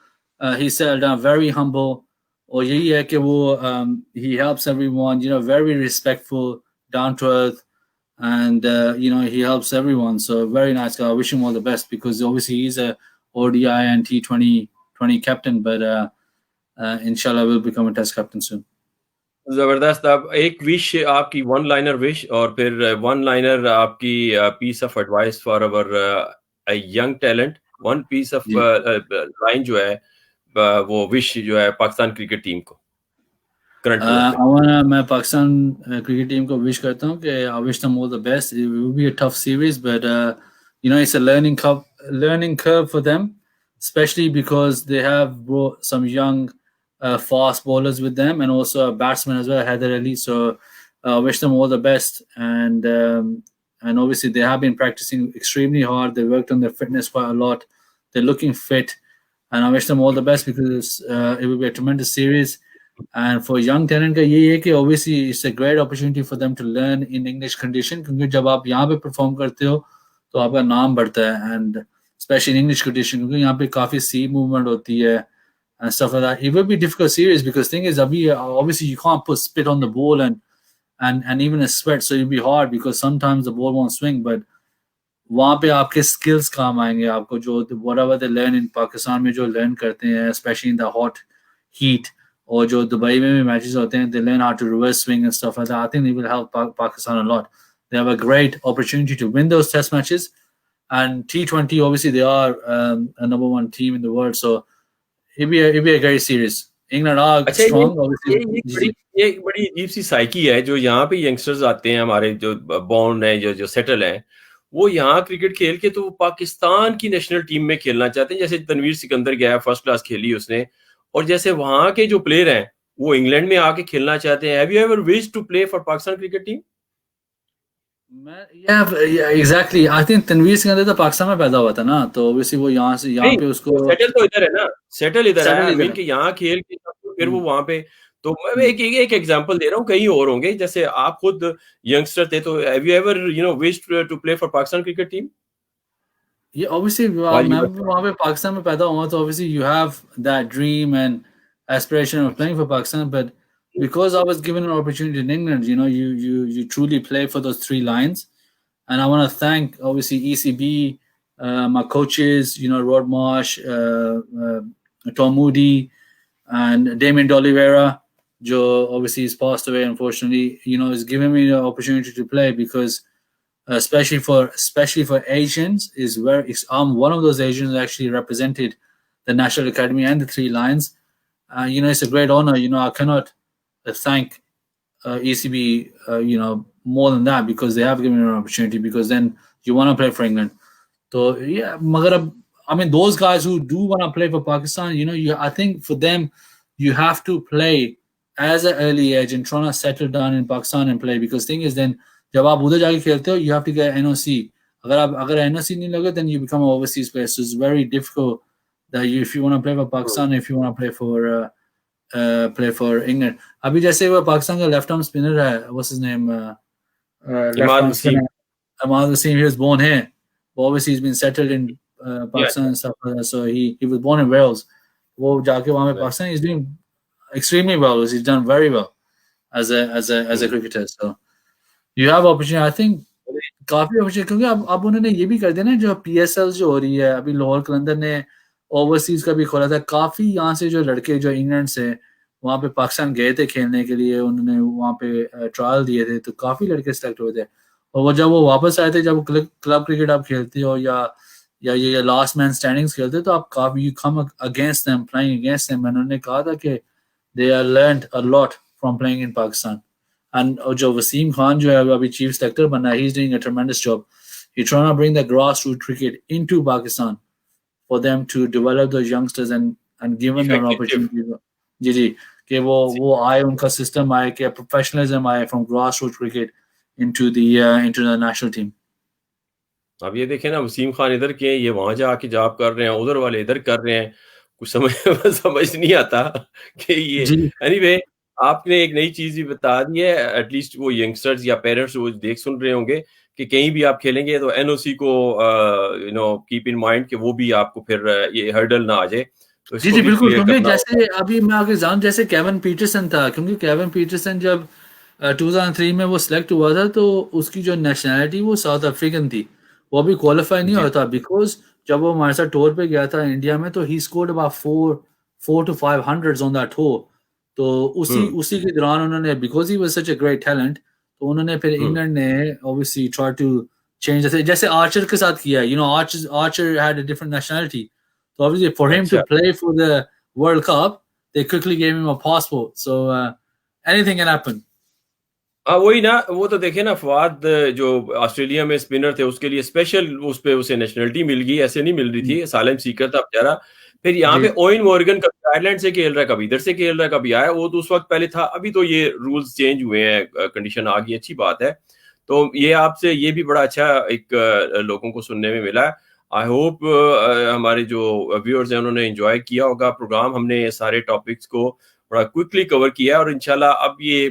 He's settled down, very humble. Or he helps everyone. You know, very respectful, down to earth, and you know, he helps everyone. So very nice guy. I wish him all the best because obviously he's a ODI and T20 captain. But inshallah, will become a Test captain soon. زبردست. اب ایک وش آپ کی، one liner وش، اور پھر one liner آپ کی piece of advice for our young talent. One piece of line جو ہے وہ وش جو ہے پاکستان کرکٹ ٹیم کو کرنٹ. میں پاکستان کرکٹ ٹیم کو وش کرتا ہوں کہ I wish them all the best. It will be a tough series, but you know, it's a learning curve for them, especially because they have brought some young fast bowlers with them and also a batsman as well, Haider Ali. So I wish them all the best, and obviously they have been practicing extremely hard. They worked on their fitness quite a lot. They're looking fit, and I wish them all the best because it will be a tremendous series. And for young talent کا یہی ہے کہ obviously it's a great opportunity for them to learn in English condition, کیونکہ جب آپ یہاں پہ perform کرتے ہو تو آپ کا نام بڑھتا ہے. And especially in English condition, کیونکہ یہاں پہ کافی sea movement ہوتی ہے and stuff like that. It will be difficult series because thing is, obviously you can't put spit on the ball and even a sweat, so it'll be hard because sometimes the ball won't swing. But وہاں پہ آپ کے skills کام آئیں گے آپ کو, جو whatever they learn in Pakistan میں جو learn کرتے ہیں, especially in the hot heat, اور جو دبئی میں بھی میچز ہوتے ہیں, they learn how to reverse swing and stuff like that. I think they will help Pakistan a lot. They have a great opportunity to win those test matches, and T20 obviously they are a number one team in the world, so it'll be a great series. England are strong obviously. یہ ایک بڑی عجیب سی psyche ہے جو یہاں پہ youngsters آتے ہیں ہمارے جو بورن ہیں جو سیٹل ہیں, وہ یہاں کرکٹ کھیل کے تو پاکستان کی نیشنل ٹیم میں کھیلنا چاہتے ہیں. جیسے تنویر سکندر گیا, فرسٹ کلاس کھیلی اس نے, اور جیسے وہاں کے جو پلیئر ہیں وہ انگلینڈ میں آ کے کھیلنا چاہتے ہیں. Have you ever wished to play for Pakistan cricket team? Yeah, exactly. I think Tanveer Sikandar تو پاکستان میں پیدا ہوا تھا نا, تو obviously وہ یہاں سے یہاں پہ اس کو سیٹل تو ادھر ہے نا, سیٹل ادھر ہے, I mean کہ یہاں کھیل کے پھر وہ وہاں پہ. تو میں ایک ایگزامپل دے رہا ہوں, کئی اور ہوں گے. جیسے آپ خود ینگسٹر تھے, تو have you ever wished to play for Pakistan cricket team? Yeah, obviously میں وہاں پہ پاکستان میں پیدا ہوا, تو obviously you have that dream and aspiration of playing for Pakistan, but because I was given an opportunity in England, you truly play for those three lines, and I want to thank obviously ECB, my coaches, Rod Marsh, Tom Moody, and Damien D'Oliveira, jo obviously he's passed away unfortunately, has given me the opportunity to play, because especially for Asians, I'm one of those Asians who actually represented the National Academy and the three lines. It's a great honor. I cannot thank ECB more than that, because they have given me an opportunity, because then you want to play for England. So yeah, I mean those guys who do want to play for Pakistan, I think for them you have to play as an early age and trying to settle down in Pakistan and play, because thing is then جب آپ ادھر جا کے کھیلتے ہو, you have to get NOC. اگر NOC نہیں لگے, then you become an overseas player. So it's very difficult that if you want to play for Pakistan, if you want to play for England. ابھی جیسے وہ پاکستان کا left arm spinner ہے, what's his name, Imad Wasim, he was born here. Obviously he's been settled in Pakistan and stuff like that. So he was born in Wales. وہ جا کے وہاں پہ Pakistan, he's doing extremely well. He's done very well as a cricketer. So you have opportunity. I think coffee opportunity, کیونکہ اب انہوں نے یہ بھی کر دیا نا, جو PSL جو ہو رہی ہے ابھی, لاہور قلندر نے اوورسیز کا بھی کھولا تھا. کافی یہاں سے جو لڑکے جو انگلینڈ سے وہاں پہ پاکستان گئے تھے کھیلنے کے لیے, انہوں نے وہاں پہ ٹرائل دیے تھے, تو کافی لڑکے سلیکٹ ہوئے تھے. اور وہ جب وہ واپس آئے تھے, جب کلب کرکٹ آپ کھیلتے ہو یا یہ لاسٹ مین اسٹینڈنگس کھیلتے, تو آپ کافی you come against them, playing against them. انہوں نے کہا تھا کہ they are learned a lot from playing in Pakistan. And جو وسیم خان جو ہے ابھی چیف سلیکٹر بنا ہے, he's doing a tremendous job. He's trying to bring the grassroots cricket into Pakistan for them to develop those youngsters and give them an opportunity. جی کہ وہ آئے, ان کا سسٹم آئے, کہ professionalism آئے from grassroots cricket into the national team. اب یہ دیکھیں نا, وسیم خان ادھر کے ہیں, یہ وہاں جا کے جاب کر رہے ہیں, ادھر والے ادھر کر رہے ہیں, کچھ سمجھ نہیں آتا کہ یہ. Anyway, آپ نے ایک نئی چیز بھی بتا دی ہے, ایٹ لیسٹ وہ ینگسٹرز یا پیرنٹس وہ دیکھ سن رہے ہوں گے کہ کہیں بھی آپ کھیلیں گے تو NOC کو کیپ ان مائنڈ کہ وہ بھی آپ کو پھر یہ ہرڈل نہ آ جائے. جی بالکل, کیونکہ جیسے ابھی میں آپ کے جانوں, جیسے کیون پیٹرسن تھا, کیونکہ کیون پیٹرسن جب 2003 میں وہ سلیکٹ ہوا تھا, تو اس کی جو نیشنلٹی وہ ساؤتھ افریقن تھی, وہ بھی کوالیفائی نہیں ہوتا, بیکاز جب وہ ہمارے ساتھ ٹور پہ گیا تھا انڈیا میں, تو ہی scored about 4 to 500 on that tour. تو اسی کے دوران انہوں نے, because he was such a great talent, تو انہوں نے پھر انگلینڈ نے obviously try to change, جیسے آرچر کے ساتھ کیا, Archer had a different nationality, so obviously for him to play for the World Cup they quickly gave him a passport, so anything can happen. وہی نا, وہ تو دیکھیں نا, فواد جو آسٹریلیا میں اسپنر تھے, اس کے لیے اسپیشل اس پہ اسے نیشنلٹی مل گئی, ایسے نہیں مل رہی تھی, اسائلم سیکر تھا بیچارہ. پھر یہاں پہ اوین مورگن کبھی آئرلینڈ سے کھیل رہا ہے, کبھی ادھر سے کھیل رہا ہے, کبھی آیا, وہ تو اس وقت پہلے تھا, ابھی تو یہ رولز چینج ہوئے ہیں, کنڈیشن آ گئی, اچھی بات ہے. تو یہ آپ سے یہ بھی بڑا اچھا ایک لوگوں کو سننے میں ملا ہے. آئی ہوپ ہمارے جو ویورز ہیں انہوں نے انجوائے کیا ہوگا پروگرام. ہم نے سارے ٹاپکس کو بڑا کوئکلی کور کیا ہے, اور انشاءاللہ اب یہ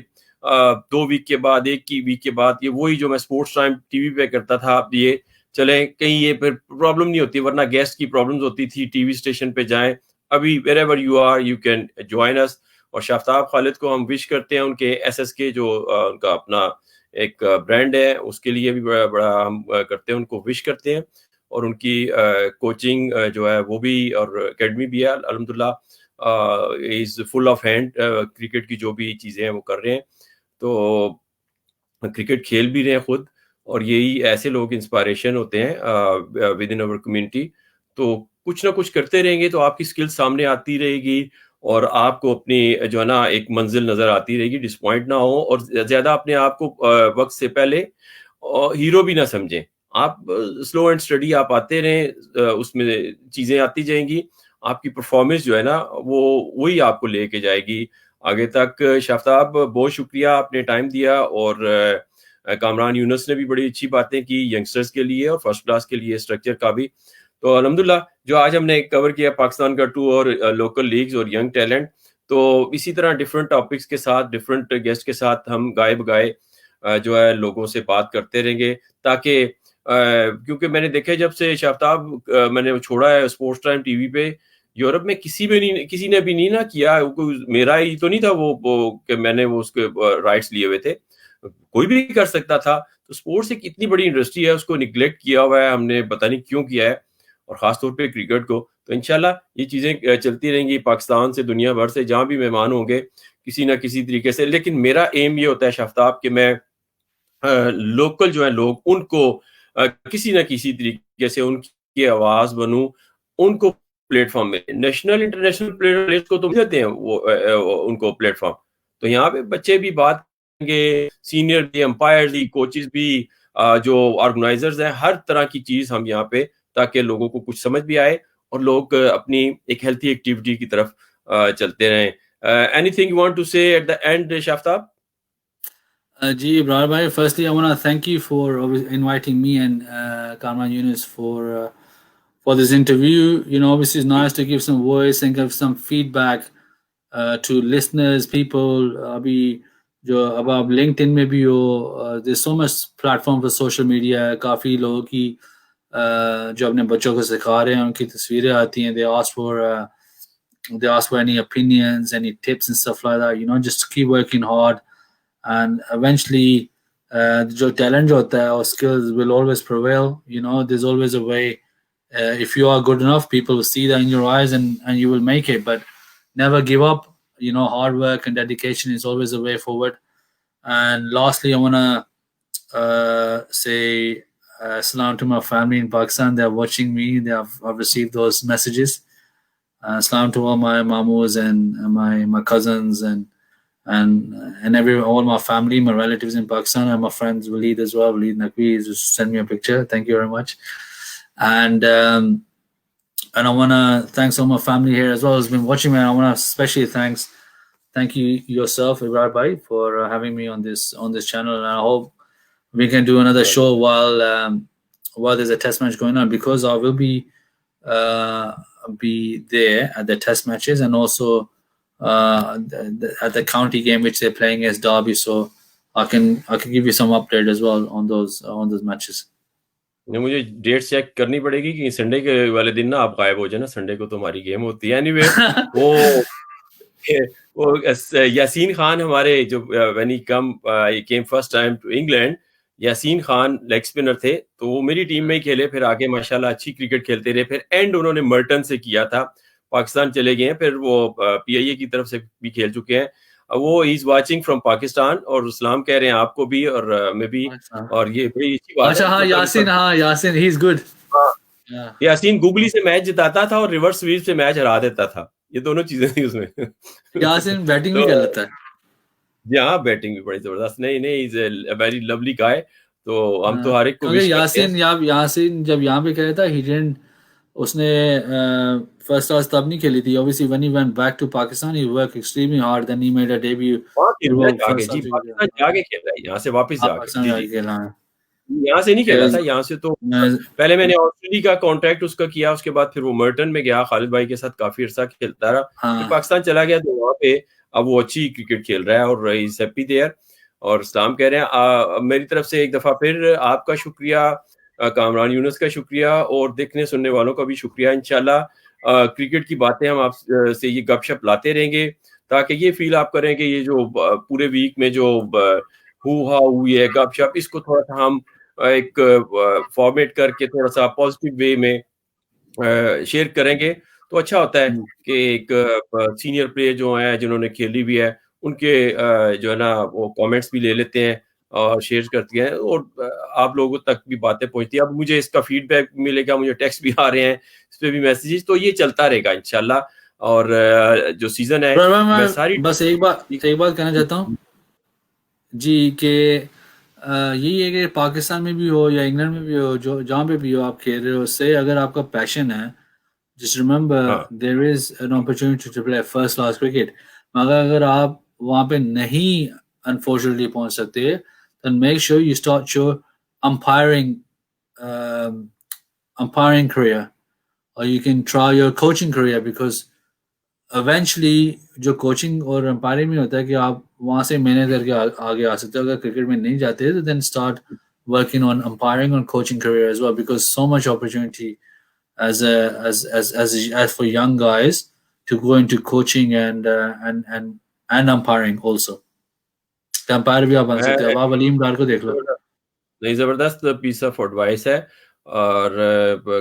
2 ویک کے بعد, 1 ویک کے بعد, یہ وہی جو میں اسپورٹس ٹائم ٹی وی پہ کرتا تھا, اب یہ چلیں کہیں یہ پھر پرابلم نہیں ہوتی, ورنہ گیسٹ کی پرابلمز ہوتی تھی, ٹی وی اسٹیشن پہ جائیں. ابھی wherever you are you can join us. اور شافتاب خالد کو ہم وش کرتے ہیں, ان کے SSK جو ان کا اپنا ایک برانڈ ہے اس کے لیے بھی بڑا ہم کرتے ہیں, ان کو وش کرتے ہیں. اور ان کی کوچنگ جو ہے وہ بھی, اور اکیڈمی بھی ہے الحمدللہ, از فل آف ہینڈ. کرکٹ کی جو بھی چیزیں ہیں وہ کر رہے ہیں, تو کرکٹ کھیل بھی رہے ہیں خود, اور یہی ایسے لوگ انسپائریشن ہوتے ہیں ود ان اوور کمیونٹی. تو کچھ نہ کچھ کرتے رہیں گے تو آپ کی اسکل سامنے آتی رہے گی, اور آپ کو اپنی جو ہے نا ایک منزل نظر آتی رہے گی. ڈسپوائنٹ نہ ہو, اور زیادہ اپنے آپ کو وقت سے پہلے ہیرو بھی نہ سمجھیں. آپ سلو اینڈ اسٹڈی آپ آتے رہیں, اس میں چیزیں آتی جائیں گی. آپ کی پرفارمنس جو ہے نا وہی آپ کو لے کے جائے گی آگے تک. شافتاب بہت شکریہ, آپ نے ٹائم دیا, اور کامران یونس نے بھی بڑی اچھی باتیں کی ینگسٹرز کے لیے اور فرسٹ کلاس کے لیے اسٹرکچر کا بھی. تو الحمدللہ جو آج ہم نے کور کیا پاکستان کا ٹور, لوکل لیگز اور ینگ ٹیلنٹ, تو اسی طرح ڈفرینٹ ٹاپکس کے ساتھ ڈفرینٹ گیسٹ کے ساتھ ہم گائے بگائے جو ہے لوگوں سے بات کرتے رہیں گے, تاکہ کیونکہ میں نے دیکھا جب سے شافتاب میں نے چھوڑا ہے اسپورٹس ٹائم ٹی وی پہ, یورپ میں کسی نے بھی نہیں نہ کیا. میرا ہی تو نہیں تھا وہ کہ میں نے وہ اس کے رائٹس لیے ہوئے تھے, کوئی بھی کر سکتا تھا. تو اسپورٹس ایک اتنی بڑی انڈسٹری ہے, اس کو نگلیکٹ کیا ہوا ہے ہم نے, پتہ نہیں کیوں کیا ہے, اور خاص طور پہ کرکٹ کو. تو انشاءاللہ یہ چیزیں چلتی رہیں گی پاکستان سے دنیا بھر سے, جہاں بھی مہمان ہوں گے کسی نہ کسی طریقے سے. لیکن میرا ایم یہ ہوتا ہے شافتاب کہ میں لوکل جو ہیں لوگ, ان کو کسی نہ کسی طریقے سے ان کی آواز بنوں, ان کو پلیٹ فارم میں. نیشنل انٹرنیشنل پلیئرز کو تو دیتے ہیں وہ ان کو پلیٹ فارم, تو یہاں پہ بچے بھی بات کریں گے, سینئر بھی, امپائر بھی, کوچز بھی, جو آرگنائزرز ہیں, ہر طرح کی چیز ہم یہاں پہ, تاکہ لوگوں کو کچھ سمجھ بھی آئے اور لوگ اپنی ایک ہیلتھی ایکٹیویٹی کی طرف چلتے رہیں. Anything you want to say at the end شافتاب؟ Ji Ibrar bhai, firstly I want to thank you for inviting me and Kamran Yunus for this interview. You know, obviously it's nice to give some voice and give some feedback to listeners, people. Abhi jo ab aap LinkedIn mein bhi ho, there's so much platform for social media. Kafi log ki jo apne bachon ko sikha rahe hain, unki tasveerein aati hain, they ask for any opinions, any tips and stuff like that. You know, just keep working hard. And eventually jo talent hota hai or skills will always prevail. You know, there's always a way. If you are good enough, people will see that in your eyes, and you will make it. But never give up. You know, hard work and dedication is always a way forward. And lastly, I want to say salam to my family in Pakistan. They are watching me. I've received those messages. Salam to all my mamus and my cousins and all my family, my relatives in Pakistan, and my friends Waleed as well. Waleed Naqvi just sent me a picture. Thank you very much. And I want to thank all my family here as well who's been watching me. And I want to especially thank you yourself, Ibrar bhai, for having me on this channel. And I hope we can do another show while there's a test match going on, because I will be there at the test matches, and also at the county game which they're playing as Derby, so I can give you some update as well on those matches. مجھے date check کرنی پڑے گی کہ Sunday کے والے دن نا آپ غائب ہو جائیں نا, سنڈے کو تو ہماری گیم ہوتی ہے. اینی وے وہ یاسین خان ہمارے جو when he came first time to England, Yasin Khan leg spinner تھے, تو وہ میری ٹیم میں ہی کھیلے, پھر آگے ماشاءاللہ اچھی کرکٹ کھیلتے رہے. پھر اینڈ انہوں نے مرٹن سے کیا تھا, پاکستان چلے گئے ہیں, پھر وہ پی آئی اے کی طرف سے بھی کھیل چکے ہیں. وہ از واچنگ فرام پاکستان, اور اسلام کہہ رہے ہیں آپ کو بھی اور میں بھی, اور یہ بڑی اچھی بات ہے. اچھا ہاں, یاسین ہی از گڈ. یاسین گوگلی سے میچ جتاتا تھا اور ریورس سویپ سے میچ ہرا دیتا تھا, یہ دونوں چیزیں تھیں اس میں. یاسین بیٹنگ بھی کر لیتا ہے. جی ہاں, بیٹنگ بھی بڑی زبردست. نہیں از اے ویری لولی گائے. تو ہم تو ہر ایک کو یاسین جب یہاں پہ کہہ تھا اس نے فرسٹ کلاس تب نہیں کھیلی تھی. obviously when he went back to Pakistan he worked extremely hard, then he made a debut. جا کے کھیل رہا ہے یہاں سے واپس جا کے, یہاں سے نہیں کھیلا تھا. یہاں سے تو پہلے میں نے آسٹریلیا کا کانٹریکٹ اس کا کیا, اس کے بعد پھر وہ مرٹن میں گیا, خالد بھائی کے ساتھ کافی عرصہ کھیلتا رہا, پھر پاکستان چلا گیا, تو وہاں پہ اب وہ اچھی کرکٹ کھیل رہا ہے اور از ہیپی دیئر. اور اسلام کہہ رہے ہیں میری طرف سے ایک دفعہ پھر آپ کا شکریہ کامران یونس کا شکریہ اور دیکھنے سننے والوں کا بھی شکریہ. انشاءاللہ کرکٹ کی باتیں ہم آپ سے یہ گپ شپ لاتے رہیں گے تاکہ یہ فیل آپ کریں کہ یہ جو پورے ویک میں جو ہو ہوئی ہے گپ شپ, اس کو تھوڑا سا ہم ایک فارمیٹ کر کے تھوڑا سا پازیٹیو وے میں شیئر کریں گے تو اچھا ہوتا ہے کہ ایک سینئر پلیئر جو ہیں جنہوں نے کھیلی بھی ہے ان کے جو ہے نا وہ کامنٹس بھی لے لیتے ہیں اور شیئر کرتی ہیں اور آپ لوگوں تک بھی باتیں پہنچتی ہیں. اب مجھے اس کا فیڈ بیک ملے گا, مجھے ٹیکسٹ بھی آ رہے ہیں, اس پہ بھی میسیجز, تو یہ چلتا رہے گا انشاءاللہ. اور جو سیزن ہے میں ساری بس ایک بات کہنا چاہتا ہوں جی کہ یہی ہے کہ پاکستان میں بھی ہو یا انگلینڈ میں بھی ہو, جو جہاں پہ بھی ہو آپ کھیل رہے ہو, اس سے اگر آپ کا پیشن ہے just remember there is an opportunity to play first class cricket. مگر اگر آپ وہاں پہ نہیں unfortunately پہنچ سکتے then make sure you start your umpiring career or you can try your coaching career because eventually جو کوچنگ اور امپائرنگ میں ہوتا ہے کہ آپ وہاں سے محنت کر کے آگے آ سکتے ہو. اگر کرکٹ میں نہیں جاتے تو then start working on umpiring and coaching career as well because so much opportunity as for young guys to go into coaching and umpiring also. Umpire بھی آپ بن سکتے ہو. آپ علیم ڈار کو دیکھ لو. نہیں, زبردست پیس آف ایڈوائس ہے. اور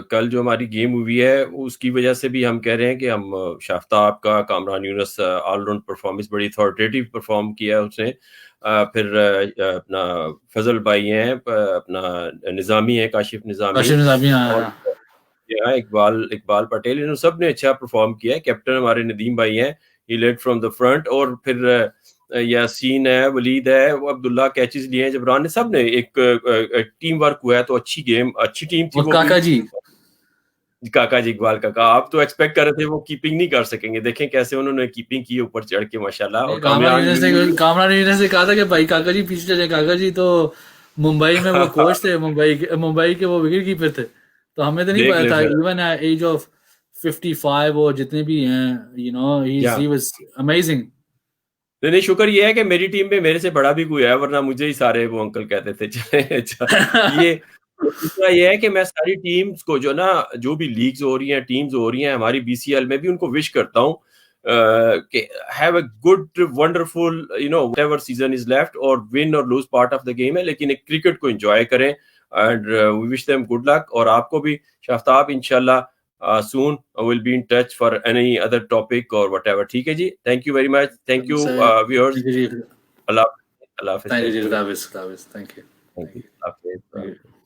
کل جو ہماری گیم ہوئی ہے اس کی وجہ سے بھی ہم کہہ رہے ہیں کہ ہم شافتاب کا, کامران یونس آل راؤنڈ پرفارمنس بڑی اتھارٹیٹیو پرفارم کیا اس نے. پھر اپنا فضل بھائی ہیں, اپنا نظامی ہے, کاشف نظامی, اقبال پٹیل, انہوں سب نے اچھا پرفارم کیا ہے. کیپٹن ہمارے ندیم بھائی ہیں, ہی لیڈ فرام دا فرنٹ. اور پھر یاسین ہے, ولید ہے, وہ عبداللہ کیچز لیے ہیں, جبران نے, سب نے ایک ٹیم ورک ہوا ہے. تو اچھی گیم, اچھی ٹیم تھی. کاکا جی اقبال کاکا, آپ تو ایکسپیکٹ کر رہے تھے وہ کیپنگ نہیں کر سکیں گے, دیکھیں کیسے انہوں نے کیپنگ کی اوپر چڑھ کے ماشاءاللہ. کامران یونس نے کہا تھا کہ بھائی کاکا جی پیچھے چلے. کاکا جی تو ممبئی میں وہ کوچ تھے, ممبئی کے وہ وکٹ کیپر تھے, تو ہمیں تو نہیں پتا تھا. ایون ایج آف 55 وہ جتنے بھی ہیں, you know, he was amazing. نہیں, شکر یہ ہے کہ میری ٹیم میں میرے سے بڑا بھی کوئی ہے, ورنہ مجھے ہی سارے وہ انکل کہتے تھے. یہ دوسرا یہ ہے کہ میں ساری ٹیمز کو جو نا, جو بھی لیگز ہو رہی ہیں, ٹیمز ہو رہی ہیں ہماری BCL میں بھی, ان کو وش کرتا ہوں کہ have a good wonderful whatever season is left, اور win اور lose part of the game ہے, لیکن ایک کرکٹ کو انجوائے کریں. and we wish them good luck. اور آپ کو بھی شافتاب انشاءاللہ soon we'll be in touch for any other topic or whatever. ٹھیک ہے جی, thank you very much. Thank you viewers. اللہ حافظ. Thank you.